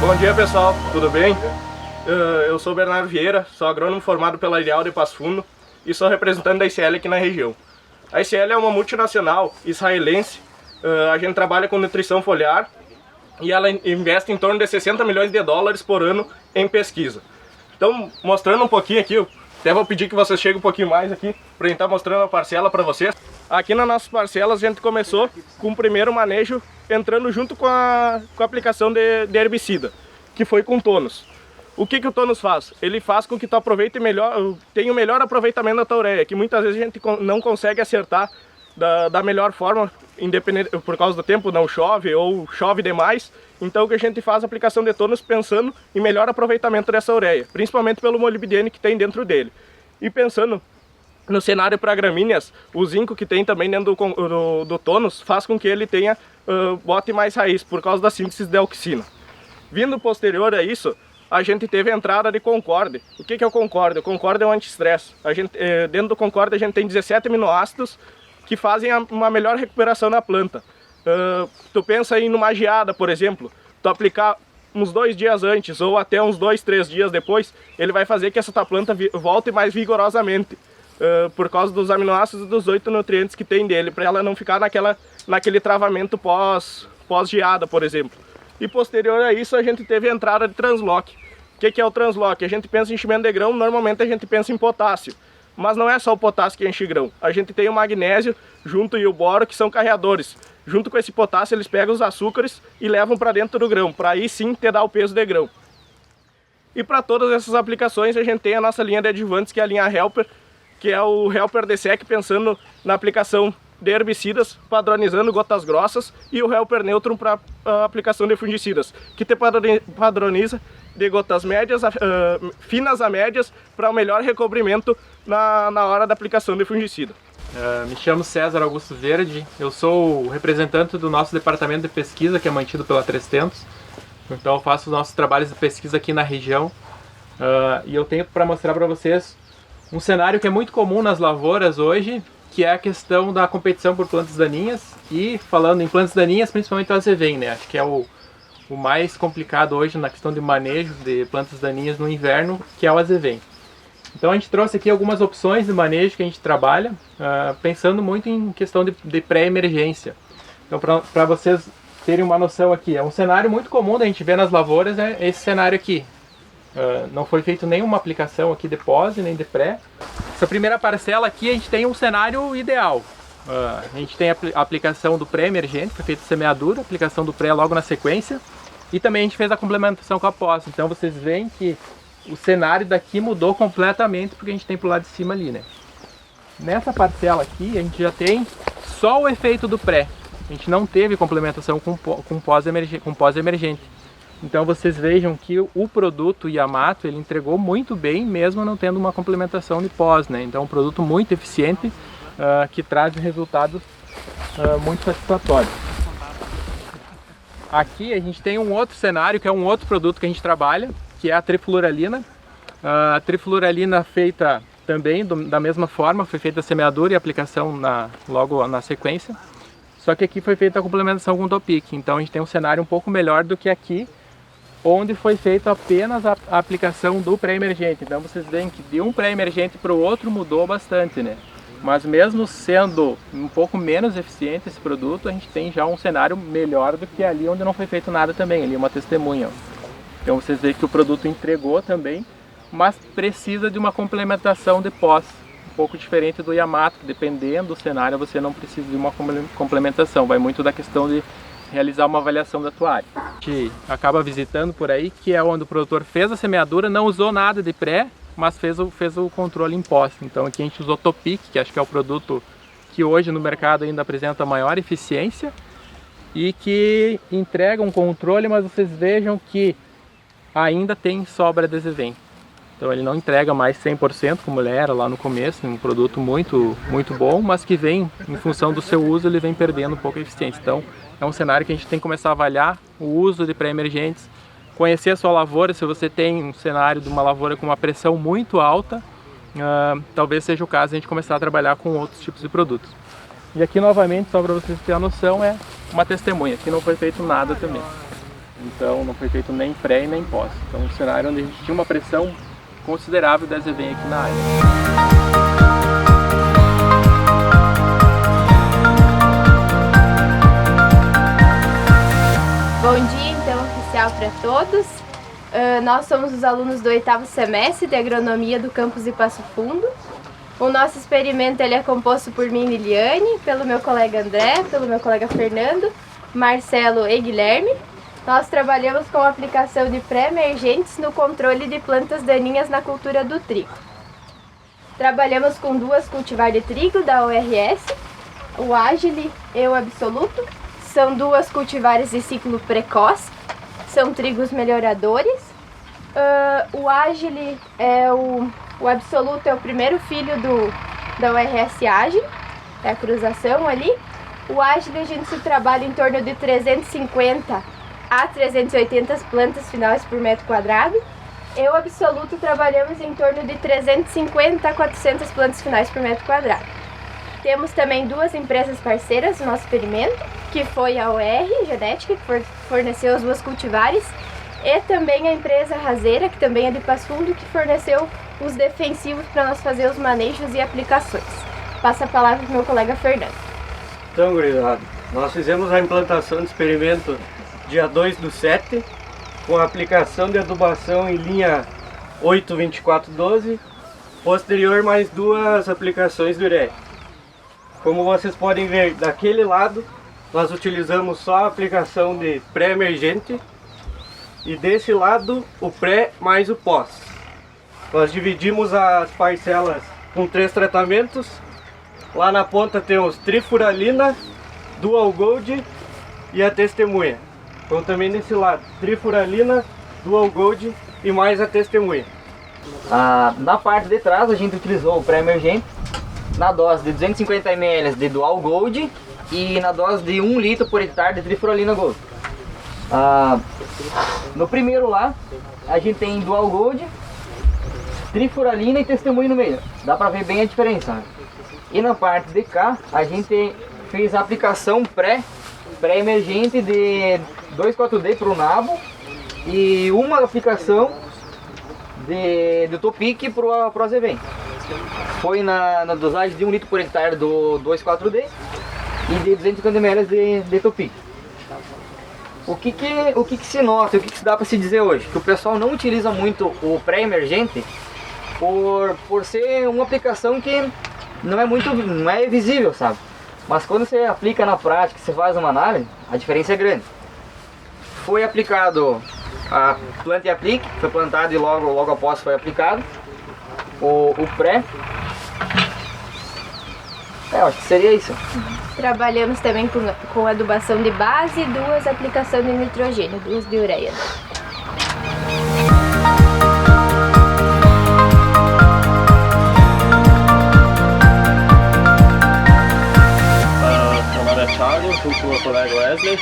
Bom dia pessoal, tudo bem? Eu sou Bernardo Vieira, sou agrônomo formado pela Ideal de Passo Fundo e sou representante da ICL aqui na região. A ICL é uma multinacional israelense, a gente trabalha com nutrição foliar e ela investe em torno de 60 milhões de dólares por ano em pesquisa. Então, mostrando um pouquinho aqui Até vou pedir que vocês cheguem um pouquinho mais aqui para a gente estar mostrando a parcela para vocês. Aqui nas nossas parcelas a gente começou com o primeiro manejo entrando junto com a aplicação de herbicida, que foi com Tonus. O que o Tonus faz? Ele faz com que tu aproveite melhor, tenha o melhor aproveitamento da tua ureia, que muitas vezes a gente não consegue acertar da melhor forma, independente, por causa do tempo não chove ou chove demais. Então o que a gente faz a aplicação de Tonus pensando em melhor aproveitamento dessa ureia, principalmente pelo molibdênio que tem dentro dele. E pensando no cenário para gramíneas, o zinco que tem também dentro do Tonus faz com que ele tenha bote mais raiz por causa da síntese de auxina. Vindo posterior a isso, a gente teve a entrada de Concorde. O que é o Concorde? O Concorde é um anti-estresse. Dentro do Concorde a gente tem 17 aminoácidos que fazem uma melhor recuperação na planta. Tu pensa em numa geada, por exemplo, tu aplicar uns 2 dias antes ou até uns 2, 3 dias depois, ele vai fazer que essa tua planta volte mais vigorosamente, por causa dos aminoácidos e dos 8 nutrientes que tem dele, para ela não ficar naquele travamento pós-geada, por exemplo. E posterior a isso a gente teve a entrada de Translock. O que é o Translock? A gente pensa em enchimento de grão, normalmente a gente pensa em potássio. Mas não é só o potássio que enche grão. A gente tem o magnésio junto e o boro, que são carreadores. Junto com esse potássio eles pegam os açúcares e levam para dentro do grão, para aí sim te dar o peso de grão. E para todas essas aplicações a gente tem a nossa linha de adjuvantes, que é a linha Helper, que é o Helper DSEC, pensando na aplicação de herbicidas, padronizando gotas grossas, e o Helper Neutron para a aplicação de fungicidas, que te padroniza de gotas médias, finas a médias, para o melhor recobrimento na hora da aplicação de fungicida. Me chamo César Augusto Verde, eu sou o representante do nosso departamento de pesquisa, que é mantido pela 300. Então eu faço os nossos trabalhos de pesquisa aqui na região, e eu tenho para mostrar para vocês um cenário que é muito comum nas lavouras hoje, que é a questão da competição por plantas daninhas. E falando em plantas daninhas, principalmente o azevém, né? Acho que é o mais complicado hoje na questão de manejo de plantas daninhas no inverno, que é o azevém. Então a gente trouxe aqui algumas opções de manejo que a gente trabalha, pensando muito em questão de pré-emergência. Então para vocês terem uma noção aqui, é um cenário muito comum da gente ver nas lavouras, é esse cenário aqui. Não foi feito nenhuma aplicação aqui de pós nem de pré. Essa primeira parcela aqui a gente tem um cenário ideal. A gente tem a aplicação do pré-emergente, foi feita semeadura, aplicação do pré logo na sequência. E também a gente fez a complementação com a pós. Então vocês veem que o cenário daqui mudou completamente porque a gente tem pro lado de cima ali, né? Nessa parcela aqui a gente já tem só o efeito do pré. A gente não teve complementação com pós-emergente. Então vocês vejam que o produto Yamato ele entregou muito bem, mesmo não tendo uma complementação de pós, né? Então é um produto muito eficiente, que traz resultados muito satisfatórios. Aqui a gente tem um outro cenário, que é um outro produto que a gente trabalha, que é a trifluoralina. A trifluoralina feita também da mesma forma, foi feita a semeadura e aplicação logo na sequência. Só que aqui foi feita a complementação com o Topic. Então a gente tem um cenário um pouco melhor do que aqui, onde foi feita apenas a aplicação do pré-emergente. Então vocês veem que de um pré-emergente para o outro mudou bastante, né? Mas mesmo sendo um pouco menos eficiente esse produto, a gente tem já um cenário melhor do que ali onde não foi feito nada também, ali uma testemunha. Então vocês veem que o produto entregou também, mas precisa de uma complementação de pós, um pouco diferente do Yamato, dependendo do cenário você não precisa de uma complementação, vai muito da questão de realizar uma avaliação da tua área. A gente acaba visitando por aí, que é onde o produtor fez a semeadura, não usou nada de pré, mas fez o controle em pós. Então aqui a gente usou Topic, que acho que é o produto que hoje no mercado ainda apresenta maior eficiência e que entrega um controle, mas vocês vejam que ainda tem sobra de azevém. Então ele não entrega mais 100% como ele era lá no começo, um produto muito, muito bom, mas que vem, em função do seu uso, ele vem perdendo um pouco a eficiência. Então é um cenário que a gente tem que começar a avaliar o uso de pré-emergentes, conhecer a sua lavoura. Se você tem um cenário de uma lavoura com uma pressão muito alta, talvez seja o caso de a gente começar a trabalhar com outros tipos de produtos. E aqui novamente, só para vocês terem a noção, é uma testemunha, aqui não foi feito nada também. Então não foi feito nem pré e nem pós. Então um cenário onde a gente tinha uma pressão considerável de azevém aqui na área. Bom dia então oficial para todos. Nós somos os alunos do 8º semestre de Agronomia do campus de Passo Fundo. O nosso experimento ele é composto por mim, Liliane, pelo meu colega André, pelo meu colega Fernando, Marcelo e Guilherme. Nós trabalhamos com a aplicação de pré-emergentes no controle de plantas daninhas na cultura do trigo. Trabalhamos com 2 cultivares de trigo da ORS, o Agile e o Absoluto. São 2 cultivares de ciclo precoce, são trigos melhoradores. O Agile o Absoluto é o primeiro filho da ORS Agile, é a cruzação ali. O Agile a gente se trabalha em torno de 350 a 380 plantas finais por metro quadrado. E o Absoluto trabalhamos em torno de 350 a 400 plantas finais por metro quadrado. Temos também 2 empresas parceiras no nosso experimento, que foi a OR Genética, que forneceu as 2 cultivares, e também a empresa Razeira, que também é de Passo Fundo, que forneceu os defensivos para nós fazer os manejos e aplicações. Passo a palavra para o meu colega Fernando. Então, gurizada, nós fizemos a implantação do experimento dia 2/7, com a aplicação de adubação em linha 8-24-12, posterior mais 2 aplicações de ureia. Como vocês podem ver, daquele lado nós utilizamos só a aplicação de pré-emergente e desse lado o pré mais o pós. Nós dividimos as parcelas com 3 tratamentos. Lá na ponta temos trifuralina, dual gold e a testemunha. Então também desse lado, trifuralina, dual gold e mais a testemunha. Na parte de trás a gente utilizou o pré-emergente na dose de 250 ml de dual gold e na dose de 1 litro por hectare de trifuralina gold. No primeiro lá a gente tem dual gold, trifuralina e testemunho no meio. Dá pra ver bem a diferença, né? E na parte de cá a gente fez a aplicação pré-emergente de 2,4-D para o nabo e uma aplicação de Topic para o Azevém. Foi na dosagem de 1 litro por hectare do 2,4-D e de 250 ml de Topic. O que se nota, o que se dá para se dizer hoje? Que o pessoal não utiliza muito o pré-emergente por ser uma aplicação que não é visível, sabe? Mas quando você aplica na prática, você faz uma análise, a diferença é grande. Foi aplicado a planta e aplique, foi plantado e logo após foi aplicado o pré. Eu acho que seria isso. Trabalhamos também com adubação de base e 2 aplicações de nitrogênio, 2 de ureia. Meu nome é Thiago, junto com o meu colega Wesley.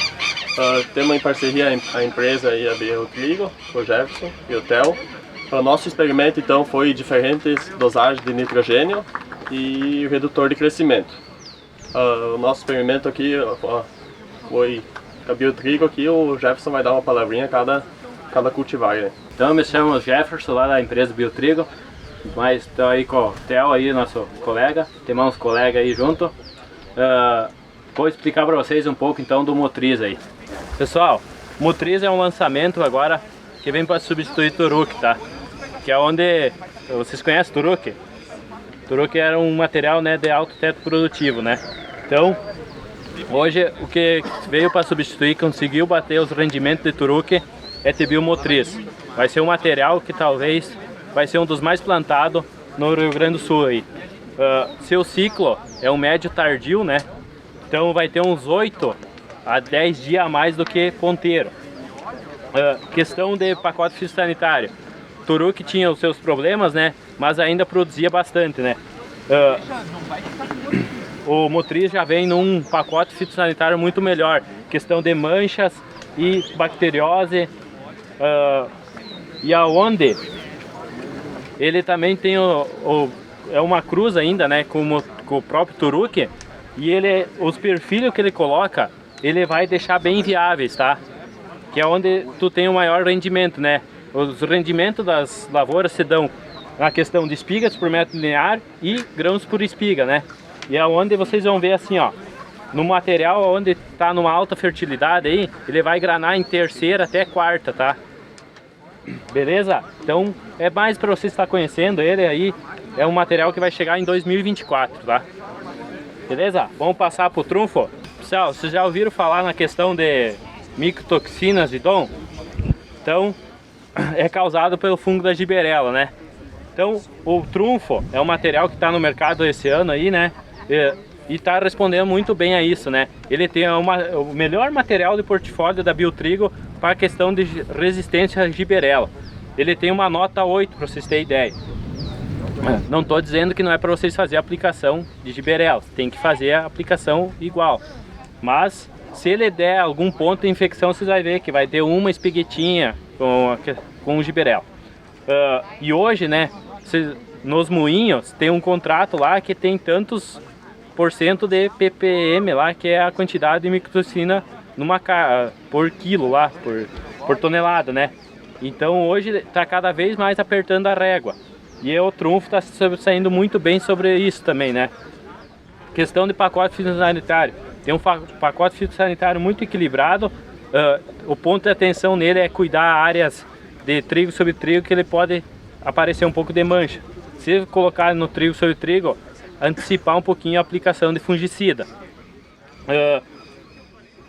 Temos em parceria a empresa e a Biotrigo, o Jefferson e o Theo. O nosso experimento então foi diferentes dosagens de nitrogênio e redutor de crescimento. O nosso experimento aqui foi a Biotrigo, aqui o Jefferson vai dar uma palavrinha a cada cultivar. Né? Então, me chamo Jefferson, lá da empresa Biotrigo, mas estou aí com o Theo, aí, nosso colega, temos uns colegas aí junto. Vou explicar para vocês um pouco então do Motriz aí. Pessoal, Motriz é um lançamento agora que vem para substituir Turuk, tá? Que é onde, vocês conhecem Turuk? Turuk era um material, né, de alto teto produtivo, né? Então, hoje o que veio para substituir, conseguiu bater os rendimentos de Turuk é Tibio Motriz. Vai ser um material que talvez vai ser um dos mais plantados no Rio Grande do Sul aí. Seu ciclo é um médio tardio, né? Então vai ter uns 8 a 10 dias a mais do que ponteiro. Questão de pacote fitossanitário. Turuk tinha os seus problemas, né? Mas ainda produzia bastante, né? O Motriz já vem num pacote fitossanitário muito melhor. Questão de manchas e bacteriose. E aonde ele também tem é uma cruz ainda, né? Com o próprio Turuk. E os perfilhos que ele coloca, ele vai deixar bem viáveis, tá? Que é onde tu tem o maior rendimento, né? Os rendimentos das lavouras se dão na questão de espigas por metro linear e grãos por espiga, né? E é onde vocês vão ver assim, ó, no material onde está numa alta fertilidade aí, ele vai granar em terceira até quarta, tá? Beleza? Então é mais para você estar conhecendo ele aí. É um material que vai chegar em 2024, tá? Beleza? Vamos passar pro trunfo. Pessoal, vocês já ouviram falar na questão de micotoxinas de DON? Então, é causado pelo fungo da giberela, né? Então, o trunfo é um material que está no mercado esse ano aí, né? E está respondendo muito bem a isso, né? Ele tem o melhor material de portfólio da Biotrigo para a questão de resistência à giberela. Ele tem uma nota 8, para vocês terem ideia. Não estou dizendo que não é para vocês fazer a aplicação de giberela, tem que fazer a aplicação igual. Mas, se ele der algum ponto de infecção, vocês vão ver que vai ter uma espiguetinha com o giberela. E hoje, né, nos moinhos tem um contrato lá que tem tantos % de ppm lá, que é a quantidade de micotoxina por quilo lá, por tonelada, né? Então hoje está cada vez mais apertando a régua. E o trunfo está saindo muito bem sobre isso também, né? Questão de pacote fitossanitário. Tem um pacote fitossanitário muito equilibrado. O ponto de atenção nele é cuidar áreas de trigo sobre trigo, que ele pode aparecer um pouco de mancha. Se colocar no trigo sobre trigo, antecipar um pouquinho a aplicação de fungicida.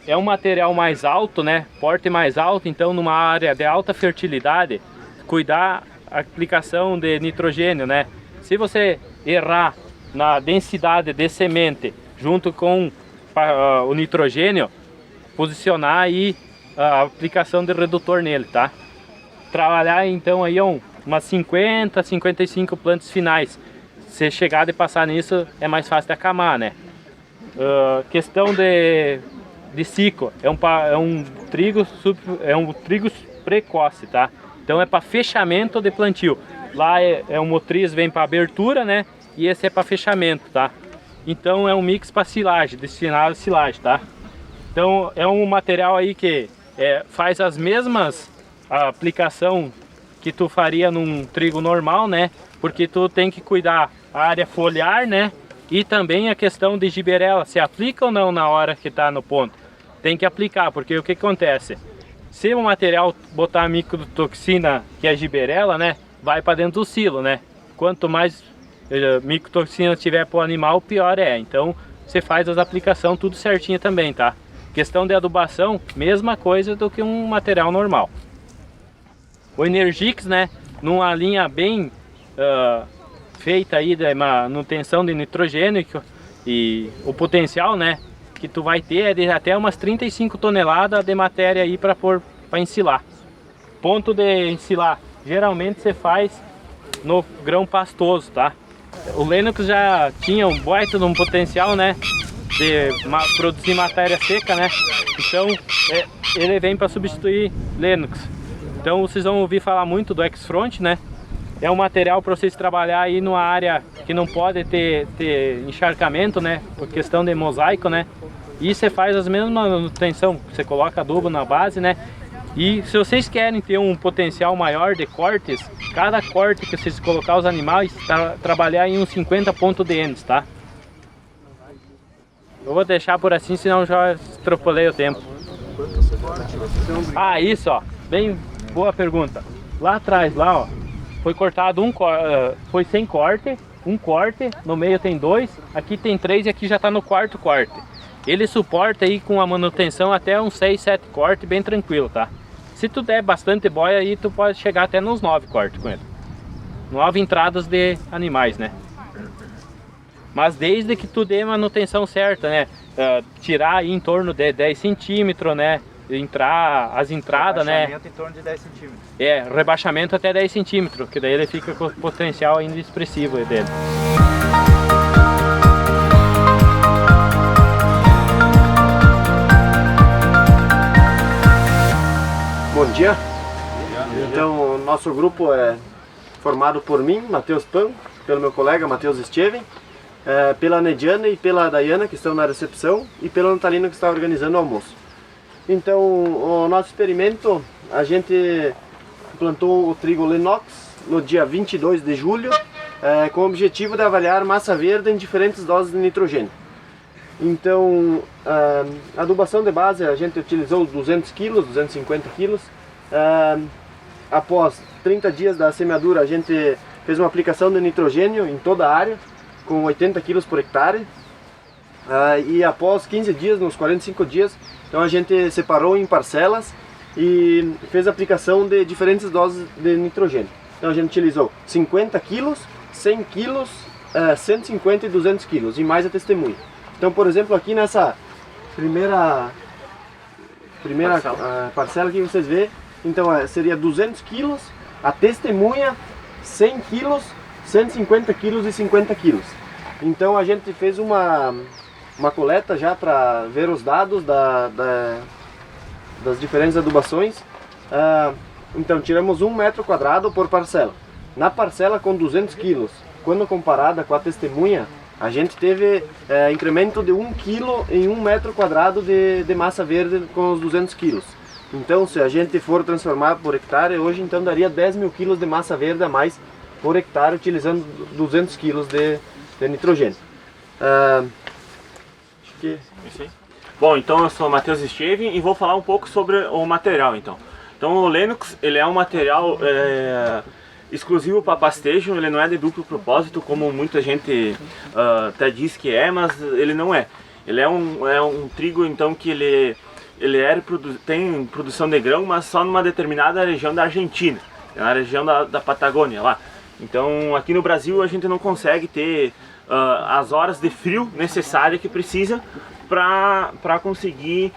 É um material mais alto, né? Porte mais alto, então numa área de alta fertilidade, cuidar a aplicação de nitrogênio, né? Se você errar na densidade de semente junto com o nitrogênio, posicionar aí a aplicação de redutor nele, tá? Trabalhar então aí umas 50, 55 plantas finais. Se chegar de passar nisso, é mais fácil de acamar, né? Questão de ciclo, é um trigo precoce, tá? Então é para fechamento de plantio. Lá o motriz vem para abertura, né? E esse é para fechamento, tá? Então é um mix para silagem, destinado a silagem, tá? Então é um material aí que faz as mesmas aplicação que tu faria num trigo normal, né? Porque tu tem que cuidar a área foliar, né? E também a questão de giberela, se aplica ou não na hora que está no ponto. Tem que aplicar, porque o que acontece? Se o material botar a micotoxina, que é a giberela, né? Vai para dentro do silo, né? Quanto mais micotoxina tiver para o animal, pior é. Então você faz as aplicações tudo certinho também, tá? Questão de adubação, mesma coisa do que um material normal. O Energix, né? Numa linha bem feita aí de manutenção de nitrogênio, e o potencial, né, que tu vai ter é de até umas 35 toneladas de matéria aí para ensilar. Ponto de ensilar, geralmente você faz no grão pastoso, tá? O Lennox já tinha um baita de um potencial, né, de produzir matéria seca, né? Então ele vem para substituir Lennox. Então vocês vão ouvir falar muito do X-Front, né? É um material para vocês trabalhar aí numa área que não pode ter encharcamento, né? Por questão de mosaico, né? E você faz as mesmas manutenção, você coloca adubo na base, né? E se vocês querem ter um potencial maior de cortes, cada corte que vocês colocar os animais, trabalhar em uns 50 pontos de N, tá? Eu vou deixar por assim, senão já extrapolei o tempo. Ah, isso, ó. Bem boa pergunta. Lá atrás, lá, ó, foi cortado foi sem corte, um corte, no meio tem 2, aqui tem 3 e aqui já está no quarto corte. Ele suporta aí com a manutenção até uns 6, 7 cortes, bem tranquilo, tá? Se tu der bastante boia aí, tu pode chegar até nos 9 cortes com ele. 9 entradas de animais, né? Mas desde que tu dê manutenção certa, né? Tirar aí em torno de 10 centímetros, né? As entradas, né? Rebaixamento em torno de 10 centímetros. Rebaixamento até 10 centímetros, que daí ele fica com o potencial ainda expressivo dele. Bom dia. Então, o nosso grupo é formado por mim, Matheus Pan, pelo meu colega Matheus Esteven, pela Nediana e pela Dayana, que estão na recepção, e pelo Natalino, que está organizando o almoço. Então, o nosso experimento, a gente plantou o trigo Lennox no dia 22 de julho, com o objetivo de avaliar massa verde em diferentes doses de nitrogênio. Então, a adubação de base, a gente utilizou 200 kg, 250 kg. após 30 dias da semeadura, a gente fez uma aplicação de nitrogênio em toda a área, com 80 kg por hectare. E após 15 dias, nos 45 dias, então a gente separou em parcelas e fez a aplicação de diferentes doses de nitrogênio. Então a gente utilizou 50 kg, 100 kg, 150 e 200 kg e mais a testemunha. Então, por exemplo, aqui nessa primeira parcela que vocês vê, então seria 200 kg, a testemunha 100 kg, 150 kg e 50 kg. Então a gente fez uma coleta já para ver os dados das diferentes adubações. Então tiramos 1 metro quadrado por parcela. Na parcela com 200 kg, quando comparada com a testemunha, a gente teve incremento de 1 kg em 1 metro quadrado de massa verde com os 200 kg. Então, se a gente for transformar por hectare, hoje então daria 10 mil kg de massa verde a mais por hectare, utilizando 200 kg de nitrogênio. Bom, então eu sou o Matheus Esteven e vou falar um pouco sobre o material. Então o Lennox, ele é um material exclusivo para pastejo, ele não é de duplo propósito, como muita gente até diz que é, mas ele não é. Ele é um trigo então que ele tem produção de grão, mas só numa determinada região da Argentina, na região da Patagônia lá. Então aqui no Brasil a gente não consegue ter as horas de frio necessárias que precisa para conseguir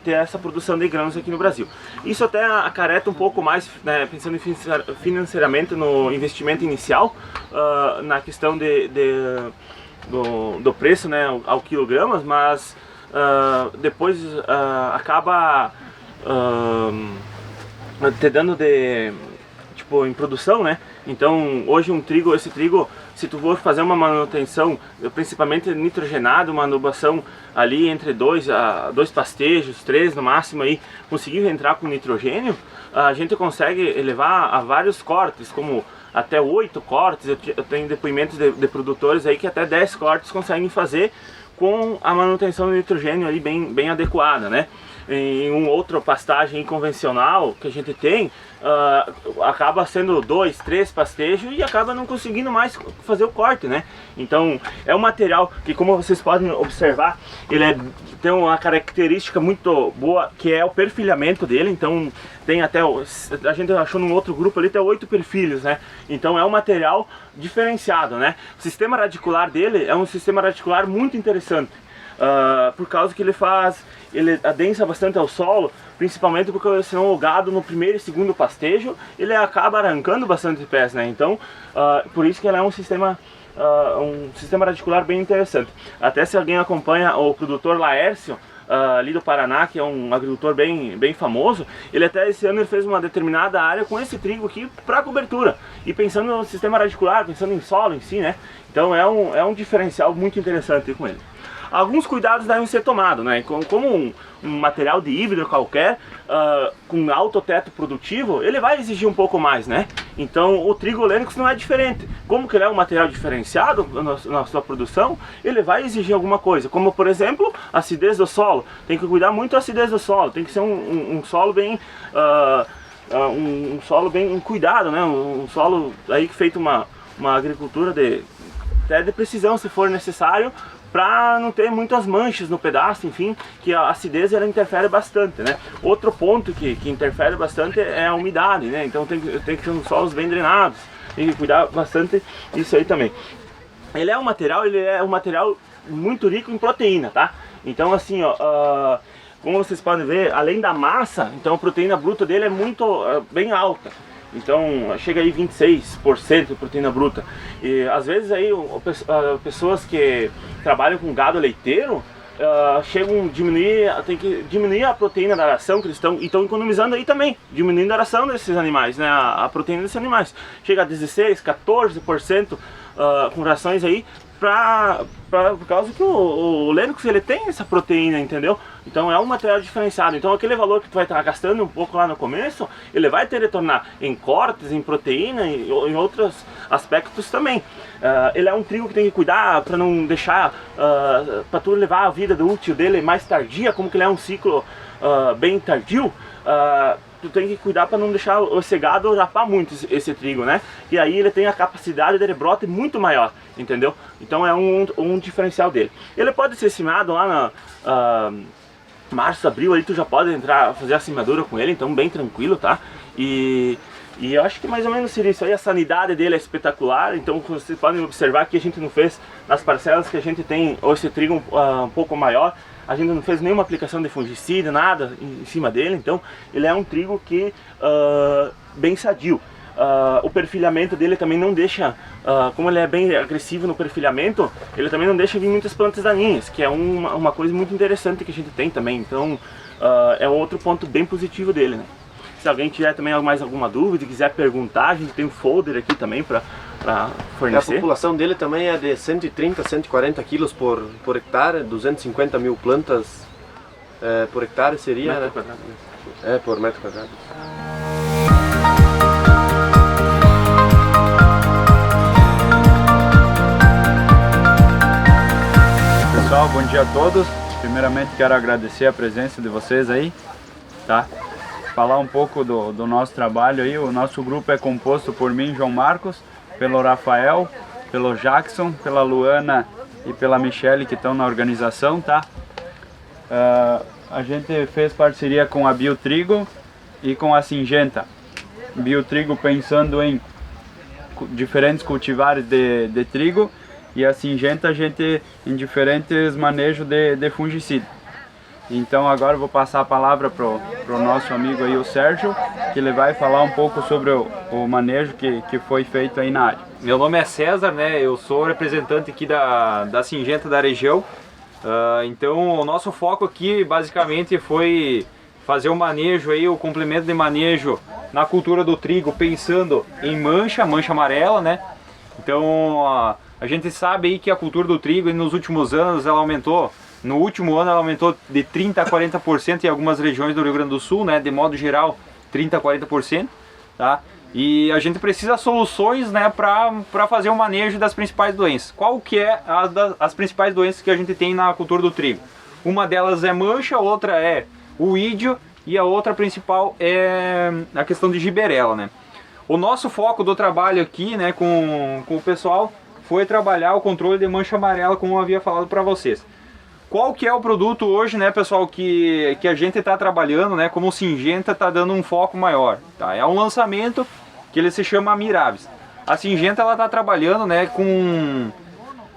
ter essa produção de grãos aqui no Brasil. Isso até acarreta um pouco mais, né, pensando financeiramente no investimento inicial, na questão do preço, né, ao quilogramas, mas depois acaba te dando em produção, né? Então hoje esse trigo, se tu for fazer uma manutenção, principalmente nitrogenado, uma adubação ali entre 2 pastejos, 3 no máximo aí, conseguir entrar com nitrogênio, a gente consegue elevar a vários cortes, como até 8 cortes. Eu tenho depoimentos de produtores aí que até 10 cortes conseguem fazer com a manutenção do nitrogênio ali bem adequada, né? Em outra pastagem convencional que a gente tem, acaba sendo 2, 3 pastejos e acaba não conseguindo mais fazer o corte, né? Então é um material que, como vocês podem observar, ele tem uma característica muito boa, que é o perfilhamento dele. Então tem até, a gente achou num outro grupo ali, até 8 perfilhos, né? Então é um material diferenciado, né? O sistema radicular dele é um sistema radicular muito interessante, por causa que ele adensa bastante ao solo, principalmente porque senão o gado no primeiro e segundo pastejo ele acaba arrancando bastante pés, né? Então por isso que ele é um sistema radicular bem interessante. Até se alguém acompanha o produtor Laércio, ali do Paraná, que é um agricultor bem famoso, ele até esse ano fez uma determinada área com esse trigo aqui para cobertura, e pensando no sistema radicular, pensando em solo em si, né? Então é um diferencial muito interessante com ele. Alguns cuidados devem ser tomados, né? Como um material de híbrido qualquer, com alto teto produtivo, ele vai exigir um pouco mais, né? Então o trigo Lennox não é diferente. Como que ele é um material diferenciado na sua produção, ele vai exigir alguma coisa, como por exemplo, a acidez do solo. Tem que cuidar muito da acidez do solo, tem que ser um solo bem... um solo bem cuidado, né? Um solo aí que feito uma agricultura até de precisão, se for necessário, para não ter muitas manchas no pedaço, enfim, que a acidez ela interfere bastante, né? Outro ponto que interfere bastante é a umidade, né? Então tem que ter uns solos bem drenados, tem que cuidar bastante disso aí também. Ele é um material muito rico em proteína, tá? Então assim, ó, como vocês podem ver, além da massa, então a proteína bruta dele é bem alta. Então chega aí 26% de proteína bruta. E às vezes aí pessoas que trabalham com gado leiteiro chegam tem que diminuir a proteína da ração que eles estão economizando aí também, diminuindo a ração desses animais, né? A proteína desses animais. Chega a 16%, 14% com rações aí, por causa que o Lennox ele tem essa proteína, entendeu? Então é um material diferenciado. Então aquele valor que tu vai estar gastando um pouco lá no começo, ele vai te retornar em cortes, em proteína e em outros aspectos também. Ele é um trigo que tem que cuidar para não deixar, para tu levar a vida útil dele mais tardia, como que ele é um ciclo bem tardio. tu tem que cuidar para não deixar o cegado rapar muito esse trigo, né? E aí ele tem a capacidade de rebrote muito maior, entendeu? Então é um diferencial dele. Ele pode ser semeado lá na março, abril, aí tu já pode entrar, fazer a semeadura com ele, então bem tranquilo, tá? E eu acho que mais ou menos seria isso aí. A sanidade dele é espetacular, então vocês podem observar que a gente não fez, nas parcelas que a gente tem esse trigo um pouco maior, a gente não fez nenhuma aplicação de fungicida, nada em cima dele, então ele é um trigo que bem sadio. O perfilhamento dele também não deixa, como ele é bem agressivo no perfilhamento, ele também não deixa vir muitas plantas daninhas, que é uma coisa muito interessante que a gente tem também, então é outro ponto bem positivo dele, né? Se alguém tiver também mais alguma dúvida, quiser perguntar, a gente tem um folder aqui também para fornecer. A população dele também é de 130, 140 quilos por hectare, 250 mil plantas por hectare seria, metro né? quadrado. É, por metro quadrado. Pessoal, bom dia a todos. Primeiramente quero agradecer a presença de vocês aí, tá? Falar um pouco do nosso trabalho aí. O nosso grupo é composto por mim, João Marcos, pelo Rafael, pelo Jackson, pela Luana e pela Michele, que estão na organização, tá? A gente fez parceria com a Biotrigo e com a Syngenta. Biotrigo pensando em diferentes cultivares de trigo, e a Syngenta a gente em diferentes manejos de fungicida. Então agora eu vou passar a palavra pro nosso amigo aí, o Sérgio, que ele vai falar um pouco sobre o manejo que foi feito aí na área. Meu nome é César, né? Eu sou representante aqui da Syngenta da região. Então o nosso foco aqui basicamente foi fazer o manejo aí, o complemento de manejo na cultura do trigo, pensando em mancha amarela, né? Então a gente sabe aí que a cultura do trigo nos últimos anos ela aumentou. No último ano ela aumentou de 30% a 40% em algumas regiões do Rio Grande do Sul, né? De modo geral, 30% a 40%, tá? E a gente precisa de soluções, né, para fazer o manejo das principais doenças. Qual que é as principais doenças que a gente tem na cultura do trigo? Uma delas é mancha, outra é o ídio e a outra principal é a questão de giberela, né? O nosso foco do trabalho aqui, né, com o pessoal foi trabalhar o controle de mancha amarela, como eu havia falado para vocês. Qual que é o produto hoje, né, pessoal, que a gente está trabalhando, né, como o Syngenta está dando um foco maior, tá? É um lançamento que ele se chama Miravis. A Syngenta ela está trabalhando, né, com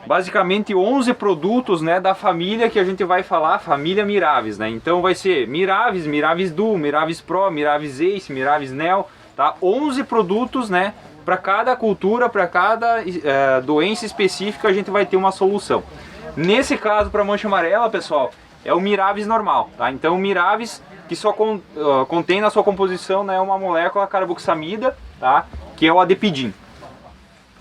basicamente 11 produtos, né, da família que a gente vai falar, família Miravis, né? Então vai ser Miravis, Miravis Duo, Miravis Pro, Miravis Ace, Miravis Neo, tá? 11 produtos, né, para cada cultura, para cada doença específica a gente vai ter uma solução. Nesse caso, para mancha amarela, pessoal, é o Miravis normal, tá? Então o Miravis, que só contém na sua composição, né, uma molécula carboxamida, tá? Que é o adepidin.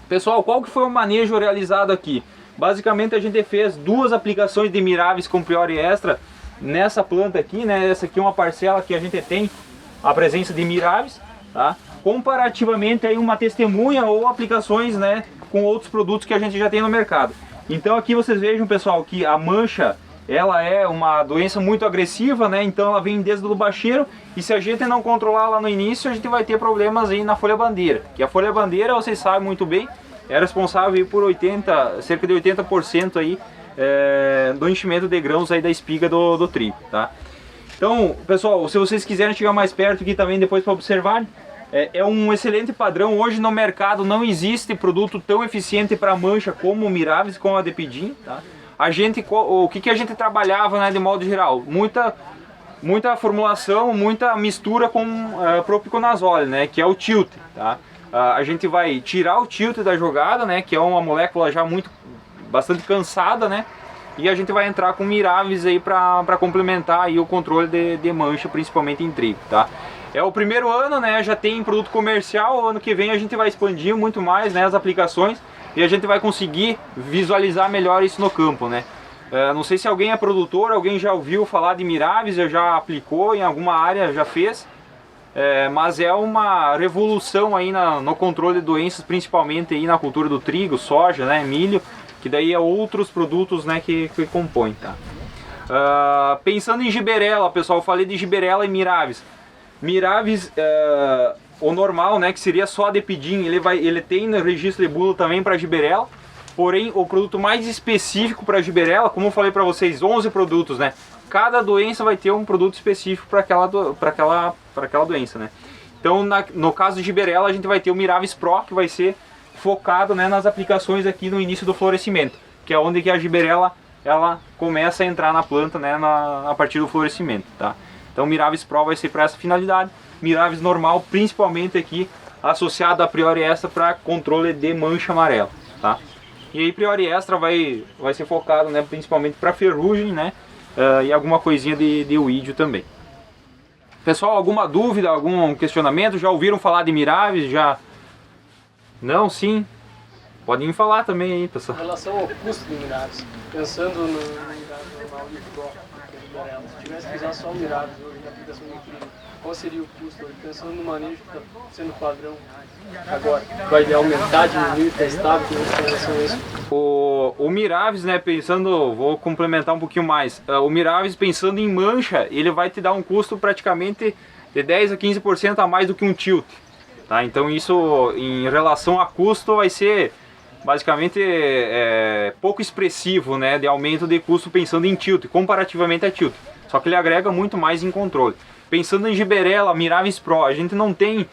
Pessoal, qual que foi o manejo realizado aqui? Basicamente a gente fez 2 aplicações de Miravis com Priori Extra nessa planta aqui, né? Essa aqui é uma parcela que a gente tem a presença de Miravis, tá? Comparativamente aí uma testemunha ou aplicações, né, com outros produtos que a gente já tem no mercado. Então aqui vocês vejam, pessoal, que a mancha ela é uma doença muito agressiva, né? Então ela vem desde o bacheiro, e se a gente não controlar lá no início, a gente vai ter problemas aí na folha bandeira. Que a folha bandeira, vocês sabem muito bem, é responsável por cerca de 80% aí do enchimento de grãos aí da espiga do trigo, tá? Então, pessoal, se vocês quiserem chegar mais perto aqui também depois para observar, é um excelente padrão. Hoje no mercado não existe produto tão eficiente para mancha como o Miravis, com a Adepidin, tá? O que a gente trabalhava, né, de modo geral? Muita formulação, muita mistura com propiconazole, né, que é o tilt, tá? A gente vai tirar o tilt da jogada, né, que é uma molécula já bastante cansada, né? E a gente vai entrar com Miravis aí para complementar aí o controle de mancha, principalmente em trigo, tá? É o primeiro ano, né? Já tem produto comercial. Ano que vem a gente vai expandir muito mais, né, as aplicações, e a gente vai conseguir visualizar melhor isso no campo, né? Não sei se alguém é produtor, alguém já ouviu falar de Miravis, já aplicou em alguma área, já fez. Mas é uma revolução aí no controle de doenças, principalmente aí na cultura do trigo, soja, né, milho, que daí é outros produtos, né, que compõem, tá? Pensando em giberela, pessoal, eu falei de giberela e Miravis. Miravis, o normal, né, que seria só a Depidin, ele tem no registro de bula também para giberela, porém o produto mais específico para giberela, como eu falei para vocês, 11 produtos, né? Cada doença vai ter um produto específico para aquela doença, né? Então, no caso de giberela, a gente vai ter o Miravis Pro, que vai ser focado, né, nas aplicações aqui no início do florescimento, que é onde que a giberela ela começa a entrar na planta, né, a partir do florescimento, tá? Então, o Miravis Pro vai ser para essa finalidade, Miravis normal, principalmente aqui associado a Priori Extra para controle de mancha amarela, tá? E aí Priori Extra vai ser focado, né, principalmente para ferrugem, né, e alguma coisinha de uídio também. Pessoal, alguma dúvida, algum questionamento? Já ouviram falar de Miravis? Já? Não? Sim? Podem falar também aí, pessoal. Em relação ao custo do Miravis, pensando no Miravis normal e Pro, se tivesse que usar só o Miravis hoje na aplicação do trigo, qual seria o custo hoje? Pensando no manejo que está sendo padrão agora, vai aumentar, diminuir, está estável em relação a isso? O Miravis, né, pensando, vou complementar um pouquinho mais, o Miravis pensando em mancha, ele vai te dar um custo praticamente de 10 a 15% a mais do que um tilt, tá? Então isso em relação a custo vai ser basicamente pouco expressivo, né, de aumento de custo pensando em tilt, comparativamente a tilt, só que ele agrega muito mais em controle. Pensando em giberela, Miravis Pro, a gente não tem,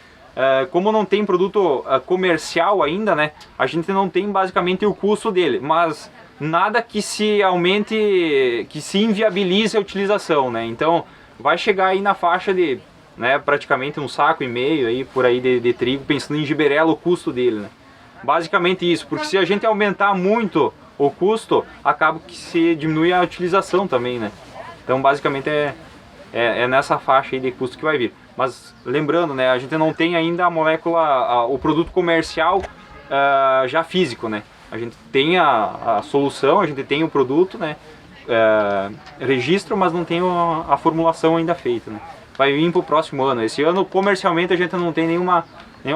como não tem produto comercial ainda, né, a gente não tem basicamente o custo dele, mas nada que se aumente, que se inviabilize a utilização, né, então vai chegar aí na faixa de, né, praticamente 1,5 saco aí, por aí de trigo, pensando em giberela, o custo dele, né. Basicamente isso, porque se a gente aumentar muito o custo, acaba que se diminui a utilização também, né, então basicamente é nessa faixa aí de custo que vai vir. Mas lembrando, né, a gente não tem ainda a molécula, o produto comercial já físico, né? A gente tem a solução, a gente tem o produto, né, registro, mas não tem a formulação ainda feita, né? Vai vir para o próximo ano. Esse ano, comercialmente, a gente não tem nenhuma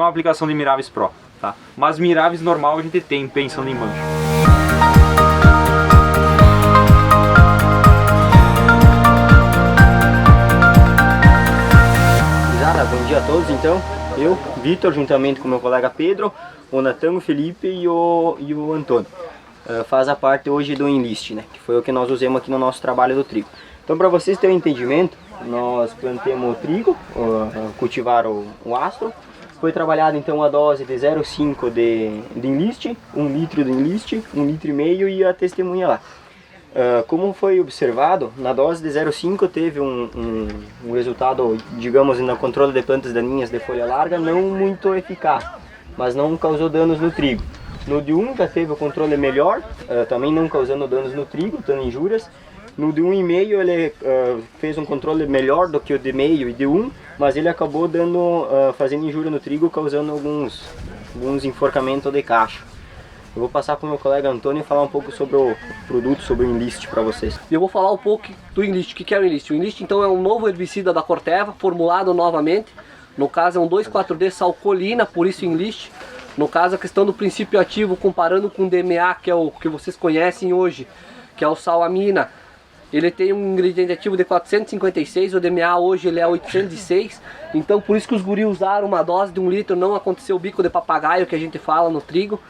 aplicação de Miravis Pro, tá? Mas Miravis normal a gente tem, pensando em mancha. Bom dia a todos, então, eu, Vitor, juntamente com meu colega Pedro, o Natan, o Felipe e o Antônio, faz a parte hoje do Enlist, né, que foi o que nós usamos aqui no nosso trabalho do trigo. Então, para vocês terem um entendimento, nós plantamos o trigo, cultivaram o astro, foi trabalhada então a dose de 0,5 de Enlist, 1 litro de Enlist, 1,5 litro e a testemunha lá. Como foi observado, na dose de 0,5 teve um resultado, digamos, no controle de plantas daninhas de folha larga não muito eficaz, mas não causou danos no trigo. No de 1 já teve o controle melhor, também não causando danos no trigo, dando injúrias. No de 1,5 ele fez um controle melhor do que o de meio e de 1, mas ele acabou fazendo injúria no trigo, causando alguns enforcamentos de caixa. Eu vou passar para o meu colega Antônio falar um pouco sobre o produto, sobre o Enlist para vocês. Eu vou falar um pouco do Enlist. O que é o Enlist? O Enlist então é um novo herbicida da Corteva, formulado novamente. No caso é um 2,4-D salcolina, por isso Enlist. No caso a questão do princípio ativo, comparando com o DMA, que é o que vocês conhecem hoje, que é o salamina. Ele tem um ingrediente ativo de 456, o DMA hoje ele é 806. Então por isso que os guris usaram uma dose de 1 litro, não aconteceu o bico de papagaio que a gente fala no trigo.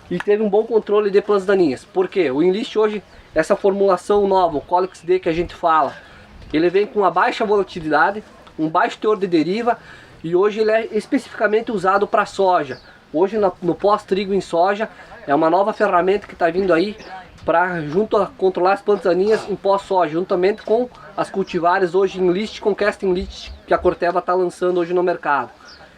E teve um bom controle de plantas daninhas. Por quê? O Enlist hoje, essa formulação nova, o Colix D que a gente fala, ele vem com uma baixa volatilidade, um baixo teor de deriva, e hoje ele é especificamente usado para soja. Hoje no pós-trigo em soja, é uma nova ferramenta que está vindo aí para junto a controlar as plantas daninhas em pós-soja, juntamente com as cultivares hoje Enlist com Cast Enlist que a Corteva está lançando hoje no mercado.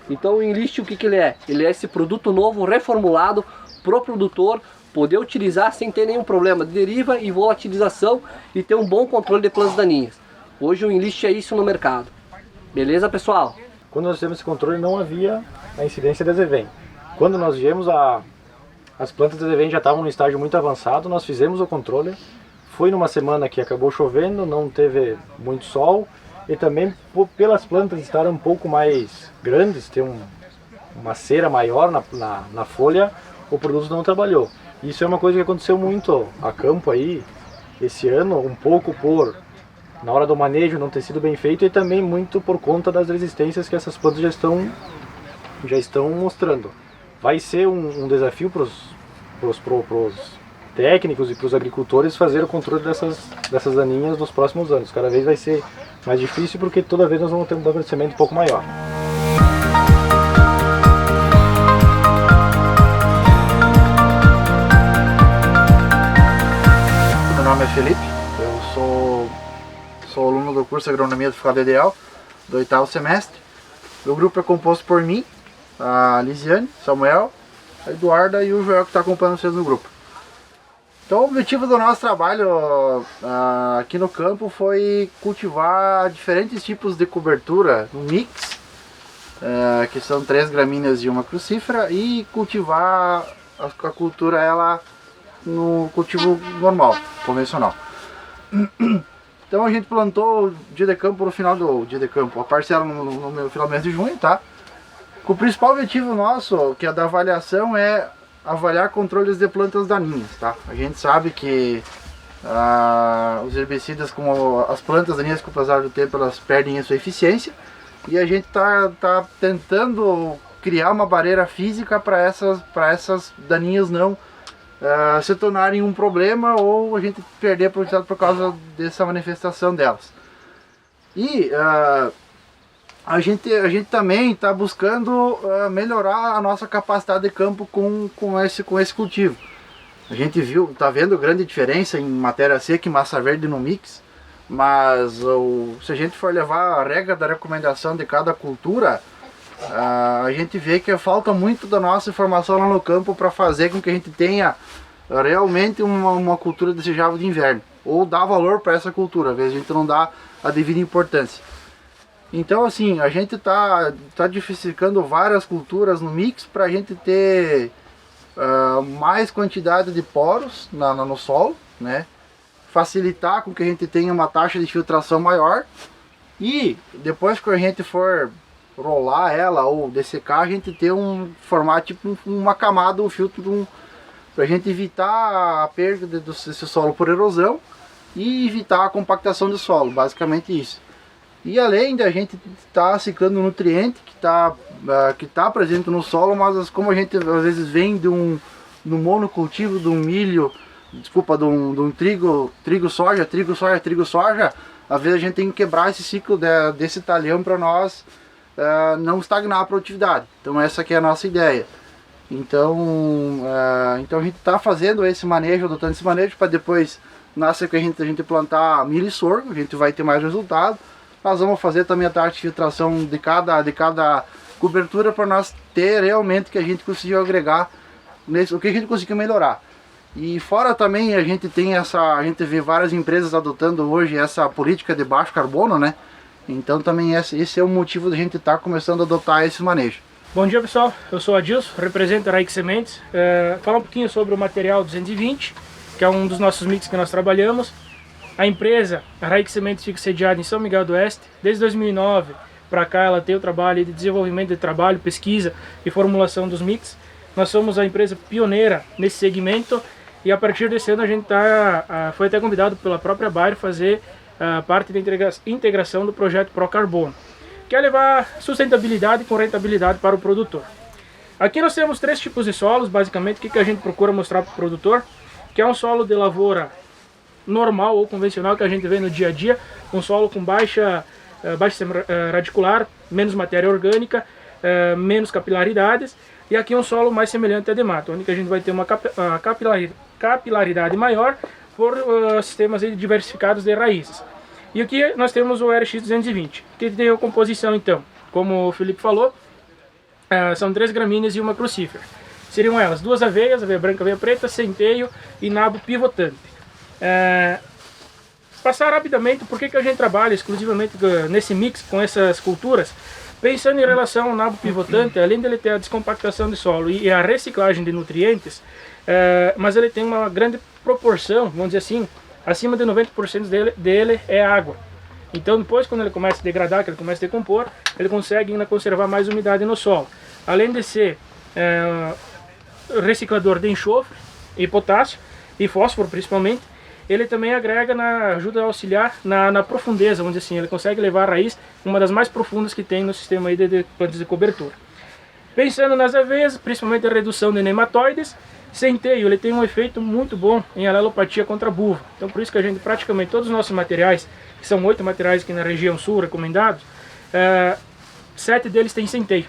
Então o Enlist o que ele é? Ele é esse produto novo, reformulado, pro produtor poder utilizar sem ter nenhum problema de deriva e volatilização e ter um bom controle de plantas daninhas. Hoje o Enlist é isso no mercado. Beleza, pessoal? Quando nós fizemos esse controle não havia a incidência de azevém. Quando nós viemos as plantas de azevém já estavam no estágio muito avançado, nós fizemos o controle. Foi numa semana que acabou chovendo, não teve muito sol e também pelas plantas estarem um pouco mais grandes, ter uma cera maior na folha, o produto não trabalhou. Isso é uma coisa que aconteceu muito a campo aí esse ano, um pouco por na hora do manejo não ter sido bem feito e também muito por conta das resistências que essas plantas já estão mostrando. Vai ser um desafio para os técnicos e para os agricultores fazer o controle dessas daninhas nos próximos anos. Cada vez vai ser mais difícil porque toda vez nós vamos ter um banco de semente um pouco maior. Meu nome é Felipe, eu sou aluno do curso de Agronomia do Frade Ideal, do 8º semestre. Meu grupo é composto por mim, a Lisiane, Samuel, a Eduarda e o Joel que está acompanhando vocês no grupo. Então o objetivo do nosso trabalho aqui no campo foi cultivar diferentes tipos de cobertura no mix, que são 3 gramíneas e uma crucífera, e cultivar a cultura ela no cultivo normal, convencional. Então a gente plantou o dia de campo no final do dia de campo, a parcela no final do mês de junho, tá? O principal objetivo nosso, que é da avaliação, é avaliar controles de plantas daninhas, tá? A gente sabe que os herbicidas, como as plantas daninhas, com o passar do tempo, elas perdem a sua eficiência, e a gente tá tentando criar uma barreira física para essas daninhas não se tornarem um problema ou a gente perder a produtividade por causa dessa manifestação delas. E a gente também está buscando melhorar a nossa capacidade de campo com esse cultivo. A gente está vendo grande diferença em matéria seca e massa verde no mix, mas se a gente for levar a regra da recomendação de cada cultura, a gente vê que falta muito da nossa informação lá no campo para fazer com que a gente tenha realmente uma cultura desejável de inverno, ou dar valor para essa cultura, às vezes a gente não dá a devida importância. Então assim, a gente tá diversificando várias culturas no mix para a gente ter mais quantidade de poros no solo, né? Facilitar com que a gente tenha uma taxa de filtração maior, e depois que a gente for rolar ela ou dessecar, a gente ter formar tipo uma camada, um filtro, para a gente evitar a perda desse solo por erosão e evitar a compactação do solo, basicamente isso. E além da gente estar ciclando o nutriente que tá presente no solo, mas como a gente às vezes vem de um monocultivo, de um milho, desculpa, de um trigo-soja, às vezes a gente tem que quebrar esse ciclo desse talhão para nós não estagnar a produtividade. Então essa que é a nossa ideia. Então a gente está fazendo esse manejo, adotando esse manejo, para depois, na sequência, a gente plantar milho e sorgo, a gente vai ter mais resultado. Nós vamos fazer também a taxa de filtração de cada cobertura para nós ter realmente que a gente conseguiu agregar, o que a gente conseguiu melhorar. E fora também a gente vê várias empresas adotando hoje essa política de baixo carbono, né? Então também esse é o motivo da gente estar começando a adotar esse manejo. Bom dia pessoal, eu sou Adilson, represento a Raik Sementes. Falar um pouquinho sobre o material 220, que é um dos nossos mix que nós trabalhamos. A empresa, a Raik Sementes, fica sediada em São Miguel do Oeste. Desde 2009 para cá ela tem o trabalho de desenvolvimento de trabalho, pesquisa e formulação dos mix. Nós somos a empresa pioneira nesse segmento e a partir desse ano a gente foi até convidado pela própria Bayer fazer parte da integração do projeto Procarbono, que é levar sustentabilidade com rentabilidade para o produtor. Aqui nós temos 3 tipos de solos, basicamente, o que a gente procura mostrar para o produtor, que é um solo de lavoura normal ou convencional que a gente vê no dia a dia, um solo com baixa radicular, menos matéria orgânica, menos capilaridades, e aqui um solo mais semelhante a de mato, onde a gente vai ter uma capilaridade maior por sistemas diversificados de raízes. E aqui nós temos o RX220, que tem a composição então, como o Felipe falou, são 3 gramíneas e uma crucífera. Seriam elas 2 aveias, aveia branca, aveia preta, centeio e nabo pivotante. Passar rapidamente por que a gente trabalha exclusivamente nesse mix com essas culturas, pensando em relação ao nabo pivotante, além dele ter a descompactação de solo e a reciclagem de nutrientes, mas ele tem uma grande proporção, vamos dizer assim, acima de 90% dele é água. Então depois, quando ele começa a degradar, que ele começa a decompor, ele consegue ainda conservar mais umidade no solo. Além de ser reciclador de enxofre e potássio, e fósforo principalmente, ele também agrega, ajuda a auxiliar na profundeza, vamos dizer assim, ele consegue levar a raiz uma das mais profundas que tem no sistema aí de plantas de cobertura. Pensando nas aveias, principalmente a redução de nematóides, centeio ele tem um efeito muito bom em alelopatia contra a buva. Então por isso que a gente praticamente todos os nossos materiais, que são 8 materiais aqui na região sul recomendados, 7 deles têm centeio.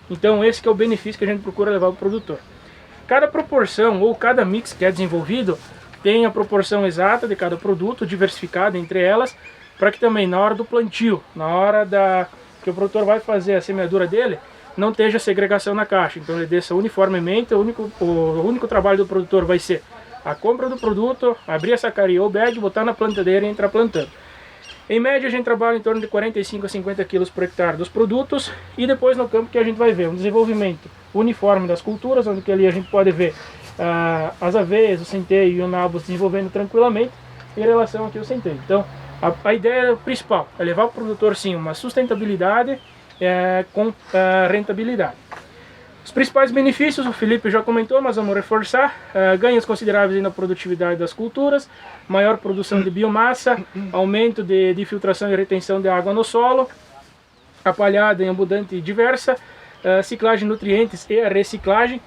Então esse que é o benefício que a gente procura levar para o produtor. Cada proporção ou cada mix que é desenvolvido tem a proporção exata de cada produto, diversificada entre elas, para que também na hora do plantio, na hora que o produtor vai fazer a semeadura dele, não esteja segregação na caixa. Então ele desça uniformemente, o único trabalho do produtor vai ser a compra do produto, abrir a sacaria ou bag, botar na plantadeira e entrar plantando. Em média a gente trabalha em torno de 45 a 50 kg por hectare dos produtos, e depois no campo que a gente vai ver um desenvolvimento uniforme das culturas, onde que ali a gente pode ver as aveias, o centeio e o nabo se desenvolvendo tranquilamente em relação aqui ao centeio. Então a ideia principal é levar para o produtor sim uma sustentabilidade com rentabilidade. Os principais benefícios o Felipe já comentou, mas vamos reforçar: ganhos consideráveis na produtividade das culturas, maior produção de biomassa, aumento de filtração e retenção de água no solo, a palhada em abundante e diversa, ciclagem de nutrientes e a reciclagem,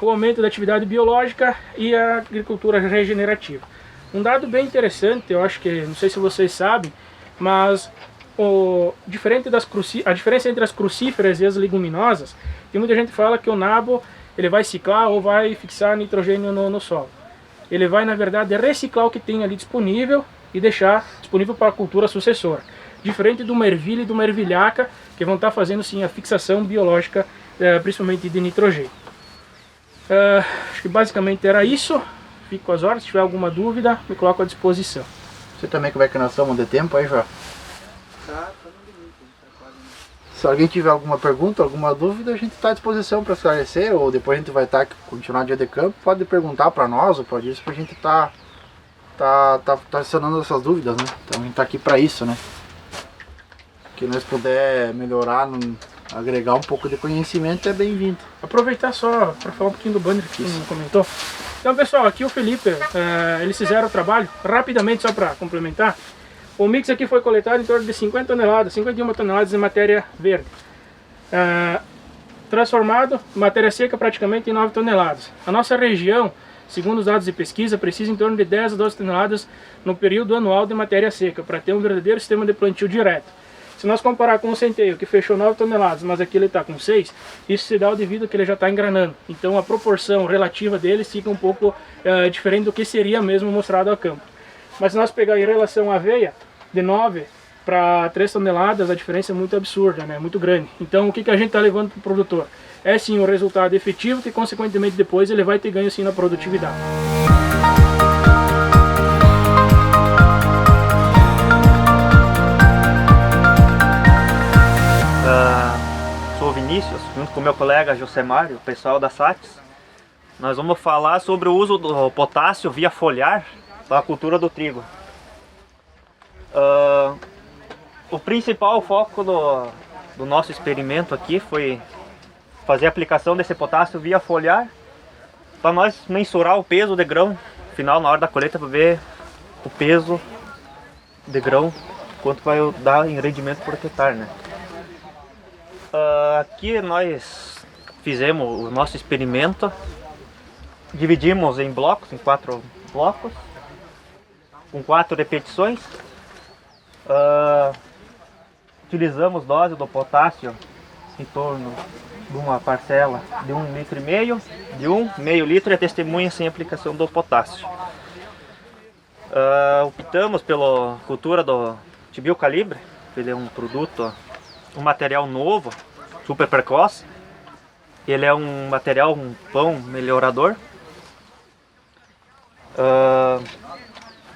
o aumento da atividade biológica e a agricultura regenerativa. Um dado bem interessante, eu acho que, não sei se vocês sabem, mas a diferença entre as crucíferas e as leguminosas, que muita gente fala que o nabo ele vai ciclar ou vai fixar nitrogênio no solo. Ele vai, na verdade, reciclar o que tem ali disponível e deixar disponível para a cultura sucessora. Diferente do ervilha e do ervilhaca, que vão estar fazendo sim a fixação biológica, principalmente de nitrogênio. Acho que basicamente era isso. Fico com as ordens. Se tiver alguma dúvida, me coloco à disposição. Você também, como é que nós estamos de tempo aí, João? Se alguém tiver alguma pergunta, alguma dúvida, a gente está à disposição para esclarecer, ou depois a gente vai continuar dia de campo, pode perguntar para nós, ou pode isso, para a gente tá sanando essas dúvidas, né? Então a gente está aqui para isso, né? Que nós puder melhorar, agregar um pouco de conhecimento, é bem-vindo. Aproveitar só para falar um pouquinho do banner que não comentou. Então pessoal, aqui o Felipe, eles fizeram o trabalho, rapidamente só para complementar. O mix aqui foi coletado em torno de 50 toneladas, 51 toneladas de matéria verde. Transformado em matéria seca praticamente em 9 toneladas. A nossa região, segundo os dados de pesquisa, precisa em torno de 10 a 12 toneladas no período anual de matéria seca, para ter um verdadeiro sistema de plantio direto. Se nós comparar com o centeio, que fechou 9 toneladas, mas aqui ele está com 6, isso se dá devido a que ele já está engranando. Então a proporção relativa deles fica um pouco diferente do que seria mesmo mostrado a campo. Mas se nós pegar em relação à aveia, de 9 para 3 toneladas, a diferença é muito absurda, né? Muito grande. Então o que a gente está levando para o produtor? É sim um resultado efetivo, que consequentemente depois ele vai ter ganho sim na produtividade. Sou o Vinícius, junto com meu colega Josemar, o pessoal da SATS. Nós vamos falar sobre o uso do potássio via foliar para a cultura do trigo. O principal foco do nosso experimento aqui foi fazer a aplicação desse potássio via foliar, para nós mensurar o peso de grão final na hora da colheita, para ver o peso de grão, quanto vai dar em rendimento por hectare, né? Aqui nós fizemos o nosso experimento, dividimos em blocos, em 4 blocos, com 4 repetições. Utilizamos dose do potássio em torno de uma parcela de 1,5 litro, de meio litro, e a testemunha sem aplicação do potássio. Optamos pela cultura do Tibio Calibre, ele é um produto, um material novo, super precoce. Ele é um material, um pão melhorador.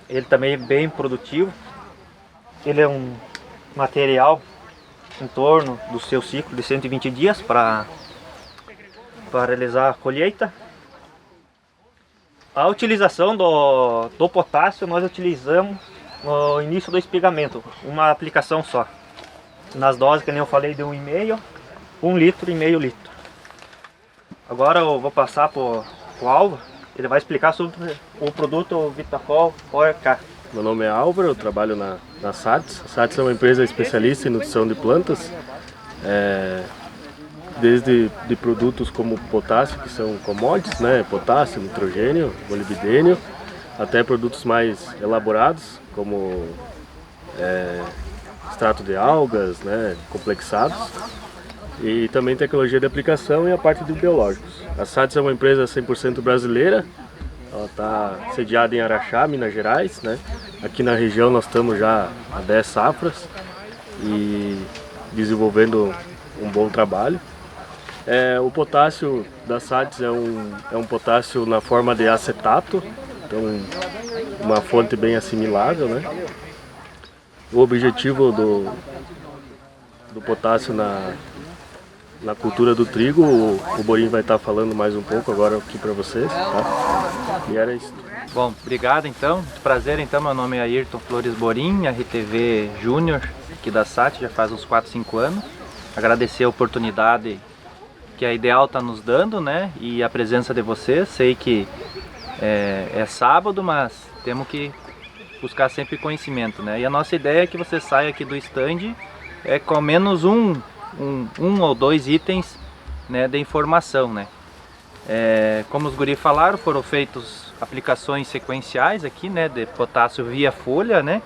Ele também é bem produtivo. Ele é um material em torno do seu ciclo de 120 dias para realizar a colheita. A utilização do potássio nós utilizamos no início do espigamento, uma aplicação só. Nas doses que nem eu falei, de 1,5, 1 litro e meio litro. Agora eu vou passar para o Alva, ele vai explicar sobre o produto Vitacol ORK. Meu nome é Álvaro, eu trabalho na SATS. A SATS é uma empresa especialista em nutrição de plantas, desde de produtos como potássio, que são commodities, né? Potássio, nitrogênio, molibdênio, até produtos mais elaborados, como extrato de algas, né? Complexados, e também tecnologia de aplicação e a parte de biológicos. A SATS é uma empresa 100% brasileira. Ela está sediada em Araxá, Minas Gerais, né? Aqui na região nós estamos já há 10 safras e desenvolvendo um bom trabalho. O potássio da SATS é um potássio na forma de acetato, então uma fonte bem assimilável, né? O objetivo do potássio na cultura do trigo, o Borim vai estar falando mais um pouco agora aqui para vocês, tá? E era isso. Bom, obrigado então, muito prazer então, meu nome é Ayrton Flores Borim, RTV Júnior aqui da SAT, já faz uns 4, 5 anos. Agradecer a oportunidade que a Ideal está nos dando, né, e a presença de vocês. Sei que é sábado, mas temos que buscar sempre conhecimento, né, e a nossa ideia é que você saia aqui do stand com ao menos um ou dois itens, né, de informação, né. Como os guri falaram, foram feitas aplicações sequenciais aqui, né, de potássio via folha, né.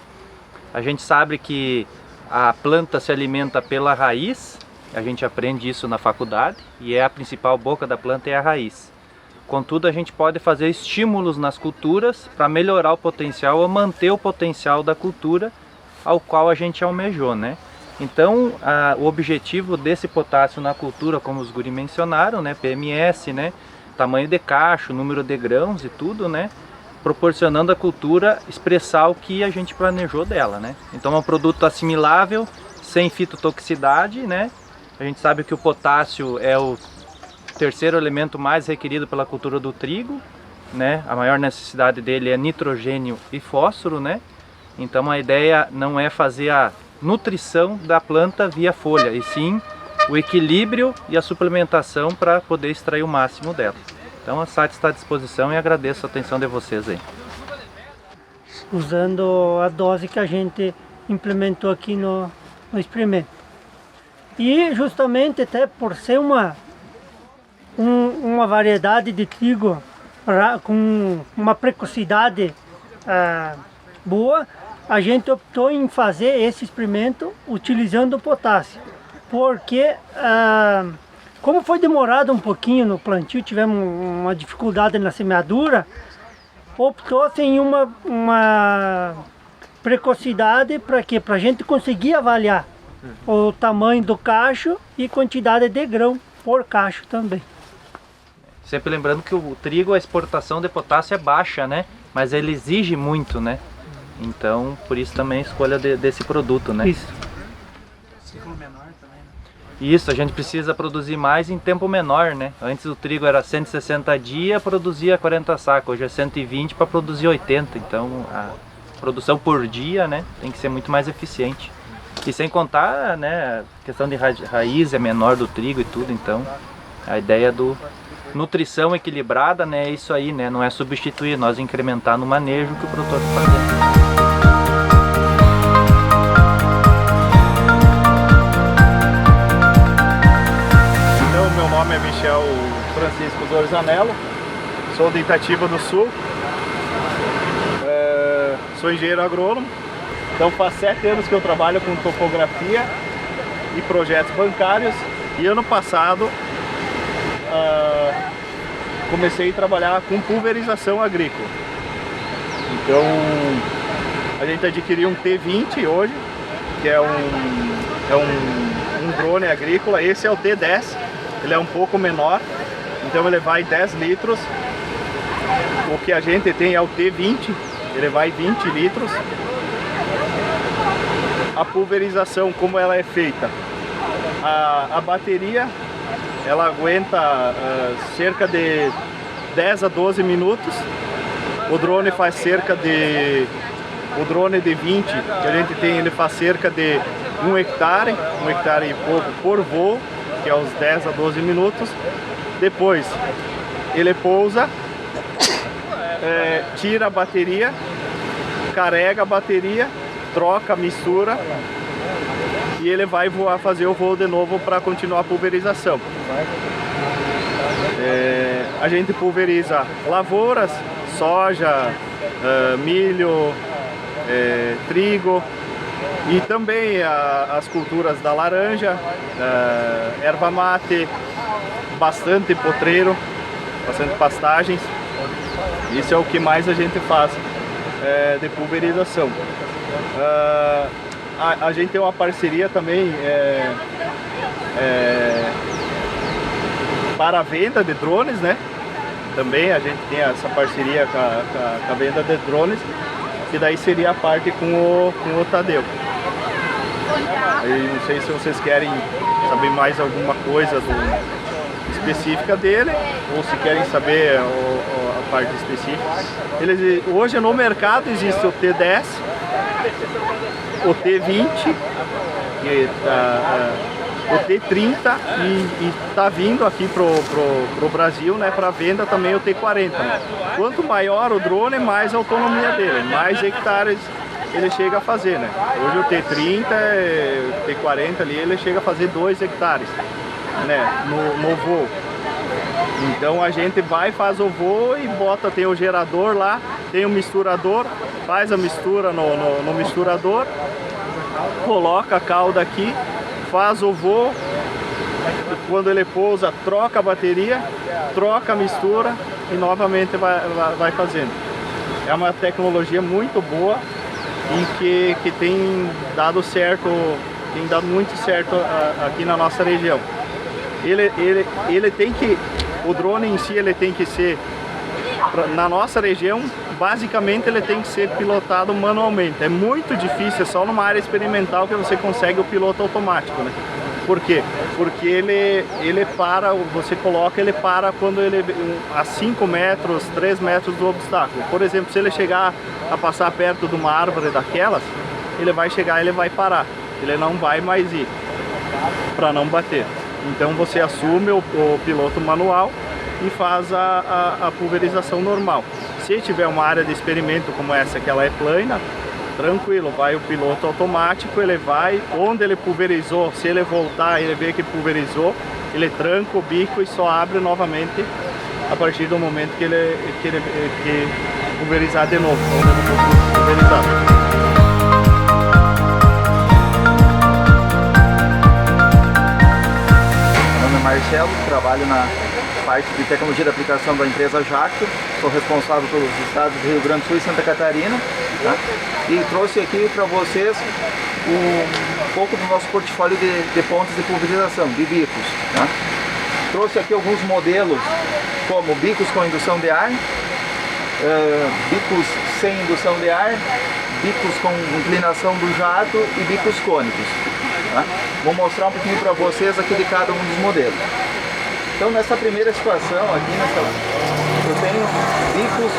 A gente sabe que a planta se alimenta pela raiz, a gente aprende isso na faculdade, e a principal boca da planta é a raiz. Contudo, a gente pode fazer estímulos nas culturas para melhorar o potencial ou manter o potencial da cultura ao qual a gente almejou, né. Então, o objetivo desse potássio na cultura, como os guri mencionaram, né, PMS, né, tamanho de cacho, número de grãos e tudo, né, proporcionando à cultura expressar o que a gente planejou dela, né. Então é um produto assimilável, sem fitotoxicidade, né. A gente sabe que o potássio é o terceiro elemento mais requerido pela cultura do trigo, né. A maior necessidade dele é nitrogênio e fósforo, né. Então a ideia não é fazer a nutrição da planta via folha, e sim o equilíbrio e a suplementação para poder extrair o máximo dela. Então a SAT está à disposição e agradeço a atenção de vocês aí. Usando a dose que a gente implementou aqui no experimento. E justamente até por ser uma variedade de trigo com uma precocidade boa, a gente optou em fazer esse experimento utilizando o potássio, porque como foi demorado um pouquinho no plantio, tivemos uma dificuldade na semeadura, optou-se em uma precocidade para quê? Para a gente conseguir avaliar o tamanho do cacho e quantidade de grão por cacho também. Sempre lembrando que o trigo, a exportação de potássio é baixa, né? Mas ele exige muito, né? Então, por isso também a escolha desse produto, né? Isso. Ciclo menor também, né? Isso, a gente precisa produzir mais em tempo menor, né? Antes o trigo era 160 dias, produzia 40 sacos. Hoje é 120 para produzir 80. Então, a produção por dia, né, tem que ser muito mais eficiente. E sem contar, né, a questão de raiz é menor do trigo e tudo. Então, a ideia do nutrição equilibrada, né, é isso aí, né? Não é substituir, nós incrementar no manejo que o produtor está fazendo. Meu nome é Michel Francisco Zorzanello, sou de Itatiba do Sul, sou engenheiro agrônomo, então faz 7 anos que eu trabalho com topografia e projetos bancários, e ano passado comecei a trabalhar com pulverização agrícola. Então a gente adquiriu um T20 hoje, que é um drone agrícola. Esse é o T10, ele é um pouco menor, então ele vai 10 litros. O que a gente tem é o T20, ele vai 20 litros. A pulverização, como ela é feita? A bateria, ela aguenta cerca de 10 a 12 minutos. O drone faz cerca de... O drone de 20 que a gente tem, ele faz cerca de 1 hectare e pouco por voo, que é uns 10 a 12 minutos. Depois ele pousa, tira a bateria, carrega a bateria, troca, mistura e ele vai fazer o voo de novo para continuar a pulverização. A gente pulveriza lavouras, soja, milho, trigo e também as culturas da laranja, erva mate, bastante potreiro, bastante pastagens. Isso é o que mais a gente faz de pulverização. A gente tem uma parceria também para a venda de drones, né? Também a gente tem essa parceria com a venda de drones, que daí seria a parte com o Tadeu. Eu não sei se vocês querem saber mais alguma coisa específica dele, ou se querem saber a parte específica. Hoje no mercado existe o T10, o T20, o T30 e está vindo aqui pro Brasil, né, para venda também o T40. Né? Quanto maior o drone, mais a autonomia dele, mais hectares ele chega a fazer. Né? Hoje o T30, o T40 ali, ele chega a fazer 2 hectares, né, no voo. Então a gente vai, faz o voo e bota, tem o gerador lá, tem o misturador, faz a mistura no misturador, coloca a cauda aqui, faz o voo, quando ele pousa, troca a bateria, troca a mistura e novamente vai fazendo. É uma tecnologia muito boa e que tem dado certo, tem dado muito certo aqui na nossa região. Ele tem que, o drone em si, ele tem que ser, na nossa região, basicamente ele tem que ser pilotado manualmente. É muito difícil, é só numa área experimental que você consegue o piloto automático, né? Por quê? Porque ele para, você coloca, ele para quando ele a 5 metros, 3 metros do obstáculo. Por exemplo, se ele chegar a passar perto de uma árvore daquelas, ele vai chegar, ele vai parar. Ele não vai mais ir, para não bater. Então você assume o piloto manual e faz a pulverização normal. Se tiver uma área de experimento como essa, que ela é plana, tranquilo, vai o piloto automático, ele vai, onde ele pulverizou, se ele voltar, ele vê que pulverizou, ele tranca o bico e só abre novamente a partir do momento que ele pulverizar de novo, onde ele for pulverizar. Marcelo, trabalho na parte de tecnologia de aplicação da empresa Jacto, sou responsável pelos estados do Rio Grande do Sul e Santa Catarina, tá? E trouxe aqui para vocês um pouco do nosso portfólio de pontos de pulverização, de bicos. Tá? Trouxe aqui alguns modelos, como bicos com indução de ar, bicos sem indução de ar, bicos com inclinação do jato e bicos cônicos. Tá? Vou mostrar um pouquinho para vocês aqui de cada um dos modelos. Então nessa primeira situação aqui, eu tenho bicos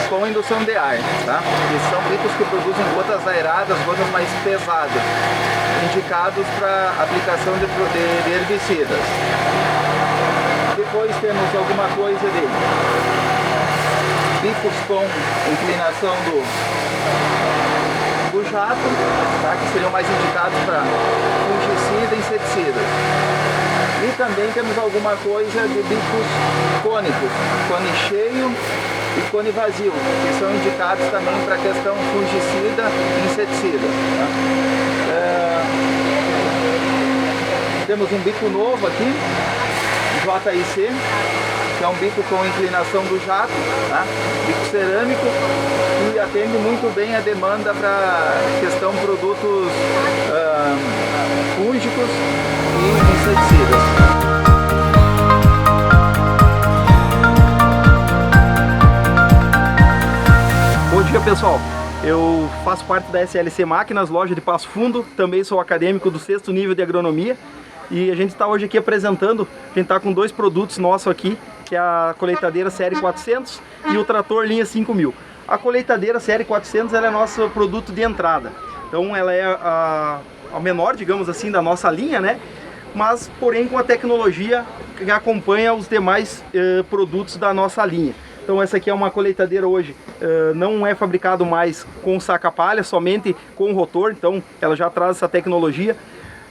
com indução de ar, tá? Que são bicos que produzem gotas aeradas, gotas mais pesadas, indicados para aplicação de herbicidas. Depois temos alguma coisa de bicos com inclinação do jato, tá? Que seriam mais indicados para fungicida e inseticidas. E também temos alguma coisa de bicos cônicos, cone cheio e cone vazio, que são indicados também para a questão fungicida e inseticida. Tá? Temos um bico novo aqui, JIC, que é um bico com inclinação do jato, tá? Bico cerâmico, e atende muito bem a demanda para questão produtos fúngicos e inseticidas. Bom dia, pessoal. Eu faço parte da SLC Máquinas, loja de Passo Fundo, também sou acadêmico do 6º nível de agronomia. E a gente está hoje aqui apresentando, a gente está com 2 produtos nossos aqui, que é a colheitadeira série 400 e o trator linha 5000. A colheitadeira série 400 ela é nosso produto de entrada, então ela é a menor, digamos assim, da nossa linha, né? Mas porém com a tecnologia que acompanha os demais produtos da nossa linha. Então essa aqui é uma colheitadeira hoje, não é fabricado mais com saca-palha, somente com rotor, então ela já traz essa tecnologia.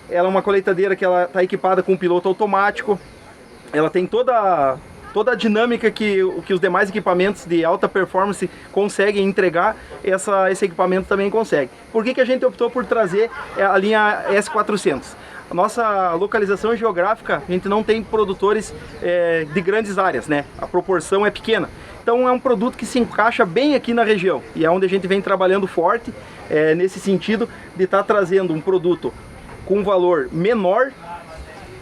Ela é uma colheitadeira que ela está equipada com piloto automático, ela tem toda a dinâmica que os demais equipamentos de alta performance conseguem entregar, esse equipamento também consegue. Por que a gente optou por trazer a linha S400? A nossa localização geográfica, a gente não tem produtores de grandes áreas, né? A proporção é pequena. Então é um produto que se encaixa bem aqui na região e é onde a gente vem trabalhando forte nesse sentido de estar trazendo um produto com valor menor,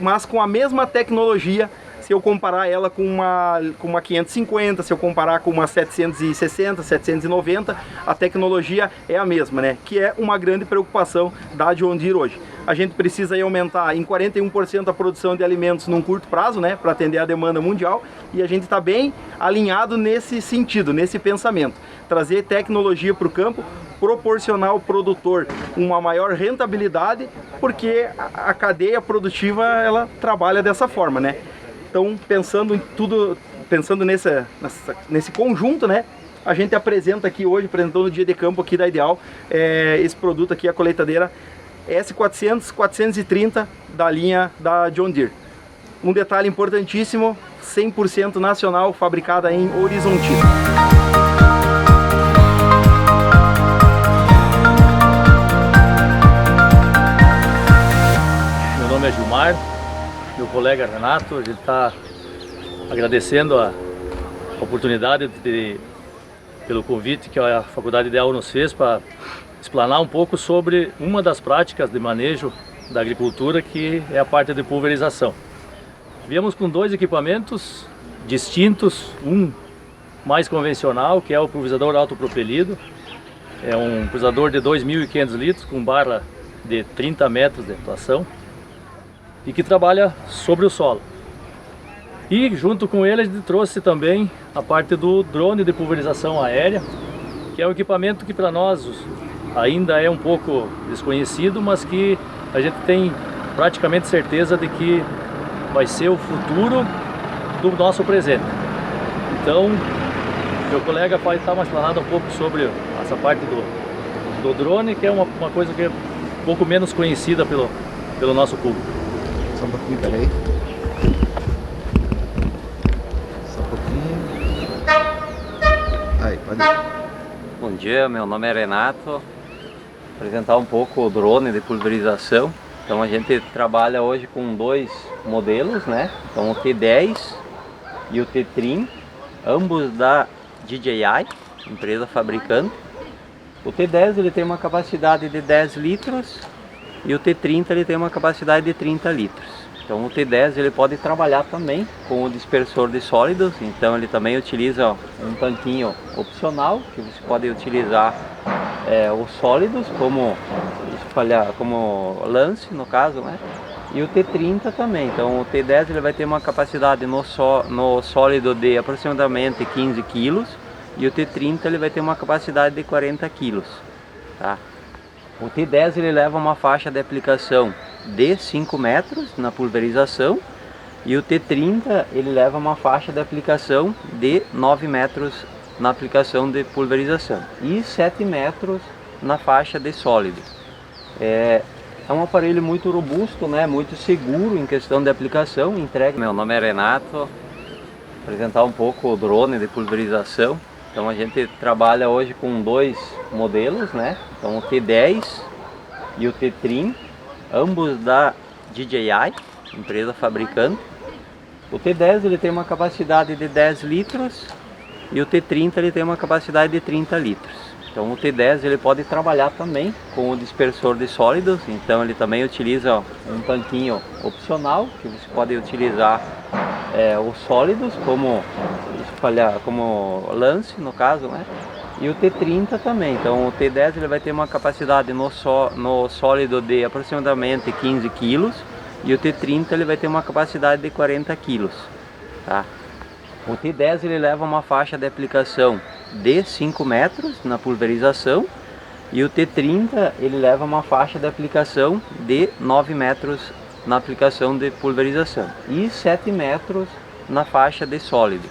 mas com a mesma tecnologia. Se eu comparar ela com uma 550, se eu comparar com uma 760, 790, a tecnologia é a mesma, né? Que é uma grande preocupação da John Deere hoje. A gente precisa aí aumentar em 41% a produção de alimentos num curto prazo, né? Para atender a demanda mundial, e a gente está bem alinhado nesse sentido, nesse pensamento. Trazer tecnologia para o campo, proporcionar ao produtor uma maior rentabilidade, porque a cadeia produtiva ela trabalha dessa forma, né? Então, pensando em tudo, pensando nesse conjunto, né? A gente apresenta aqui hoje, apresentou no dia de campo aqui da Ideal, esse produto aqui, a colheitadeira S400, 430 da linha da John Deere. Um detalhe importantíssimo, 100% nacional, fabricada em Horizontina. Meu nome é Gilmar, meu colega Renato, a gente está agradecendo a oportunidade pelo convite que a Faculdade Ideal nos fez para explanar um pouco sobre uma das práticas de manejo da agricultura, que é a parte de pulverização. Viemos com dois equipamentos distintos, um mais convencional, que é o pulverizador autopropelido, é um pulverizador de 2.500 litros com barra de 30 metros de atuação, e que trabalha sobre o solo. E junto com ele a gente trouxe também a parte do drone de pulverização aérea, que é um equipamento que para nós ainda é um pouco desconhecido, mas que a gente tem praticamente certeza de que vai ser o futuro do nosso presente. Então, meu colega vai estar mais explanado um pouco sobre essa parte do drone, que é uma coisa que é um pouco menos conhecida pelo nosso público. Só um pouquinho, peraí. Só um pouquinho. Aí, pode ir. Bom dia, meu nome é Renato. Vou apresentar um pouco o drone de pulverização. Então a gente trabalha hoje com dois modelos, né? Então o T10 e o T-Trim, ambos da DJI, empresa fabricante. O T10 ele tem uma capacidade de 10 litros. E o T30 ele tem uma capacidade de 30 litros. Então o T10 ele pode trabalhar também com o dispersor de sólidos. Então ele também utiliza um tanquinho opcional, que você pode utilizar os sólidos como lance, no caso, né? E o T30 também. Então o T10 ele vai ter uma capacidade no sólido de aproximadamente 15 kg. E o T30 ele vai ter uma capacidade de 40 kg. Tá? O T10 ele leva uma faixa de aplicação de 5 metros na pulverização, e o T30 ele leva uma faixa de aplicação de 9 metros na aplicação de pulverização e 7 metros na faixa de sólido. É um aparelho muito robusto, né, muito seguro em questão de aplicação. Meu nome é Renato, vou apresentar um pouco o drone de pulverização. Então a gente trabalha hoje com dois modelos, né? Então o T10 e o T-Trim, ambos da DJI, empresa fabricante. O T10 ele tem uma capacidade de 10 litros e o T30 ele tem uma capacidade de 30 litros. Então o T10 ele pode trabalhar também com o dispersor de sólidos, então ele também utiliza um tanquinho opcional, que você pode utilizar os sólidos como lance, no caso, né? E o T30 também. Então o T10 ele vai ter uma capacidade no sólido de aproximadamente 15 kg e o T30 ele vai ter uma capacidade de 40 kg. Tá? O T10 ele leva uma faixa de aplicação de 5 metros na pulverização e o T30 ele leva uma faixa de aplicação de 9 metros na aplicação de pulverização e 7 metros na faixa de sólido.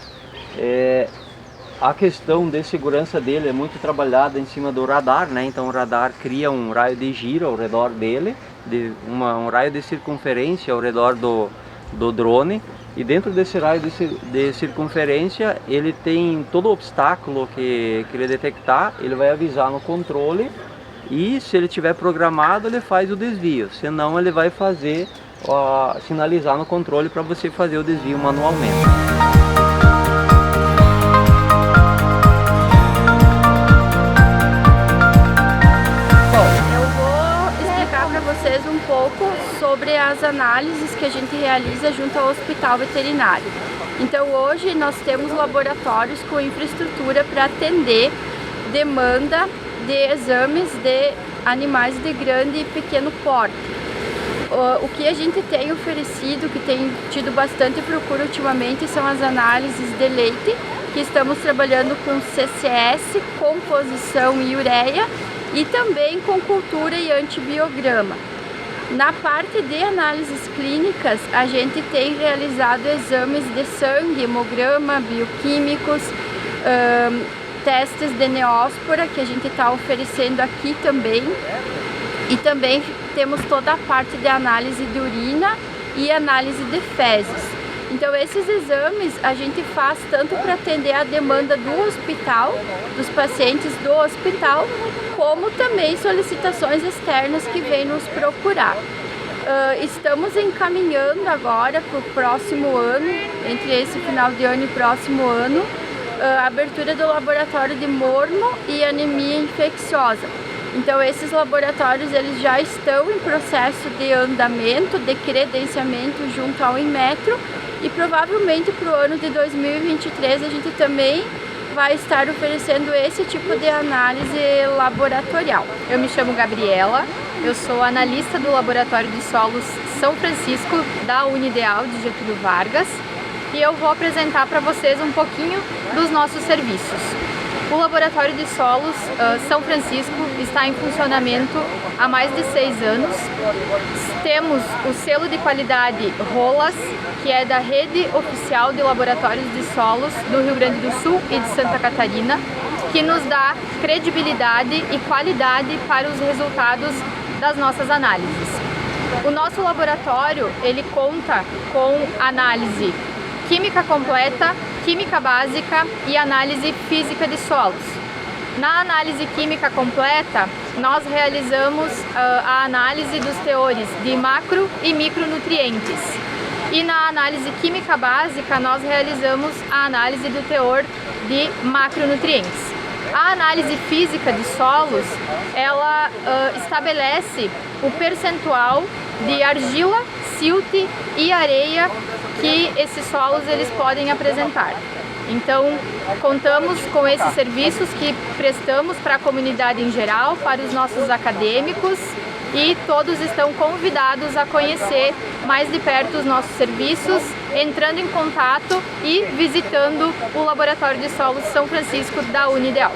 A questão de segurança dele é muito trabalhada em cima do radar, né? Então o radar cria um raio de giro ao redor dele, um raio de circunferência ao redor do drone, e dentro desse raio de circunferência ele tem todo obstáculo que ele detectar, ele vai avisar no controle, e se ele tiver programado ele faz o desvio, senão ele vai fazer sinalizar no controle para você fazer o desvio manualmente. Vocês um pouco sobre as análises que a gente realiza junto ao hospital veterinário. Então hoje nós temos laboratórios com infraestrutura para atender demanda de exames de animais de grande e pequeno porte. O que a gente tem oferecido, que tem tido bastante procura ultimamente, são as análises de leite, que estamos trabalhando com CCS, composição e ureia, e também com cultura e antibiograma. Na parte de análises clínicas, a gente tem realizado exames de sangue, hemograma, bioquímicos, testes de neóspora, que a gente está oferecendo aqui também. E também temos toda a parte de análise de urina e análise de fezes. Então esses exames a gente faz tanto para atender a demanda do hospital, dos pacientes do hospital, como também solicitações externas que vêm nos procurar. Estamos encaminhando agora para o próximo ano, entre esse final de ano e próximo ano, a abertura do laboratório de morno e anemia infecciosa. Então esses laboratórios eles já estão em processo de andamento, de credenciamento junto ao Inmetro, e provavelmente para o ano de 2023 a gente também vai estar oferecendo esse tipo de análise laboratorial. Eu me chamo Gabriela, eu sou analista do Laboratório de Solos São Francisco da Unideal de Getúlio Vargas, e eu vou apresentar para vocês um pouquinho dos nossos serviços. O Laboratório de Solos São Francisco está em funcionamento há mais de 6 anos. Temos o selo de qualidade ROLAS, que é da Rede Oficial de Laboratórios de Solos do Rio Grande do Sul e de Santa Catarina, que nos dá credibilidade e qualidade para os resultados das nossas análises. O nosso laboratório ele conta com análise química completa, química básica e análise física de solos. Na análise química completa, nós realizamos a análise dos teores de macro e micronutrientes. E na análise química básica, nós realizamos a análise do teor de macronutrientes. A análise física de solos, ela estabelece o percentual de argila, silt e areia que esses solos eles podem apresentar. Então, contamos com esses serviços que prestamos para a comunidade em geral, para os nossos acadêmicos, e todos estão convidados a conhecer mais de perto os nossos serviços, entrando em contato e visitando o Laboratório de Solos São Francisco da Unideal.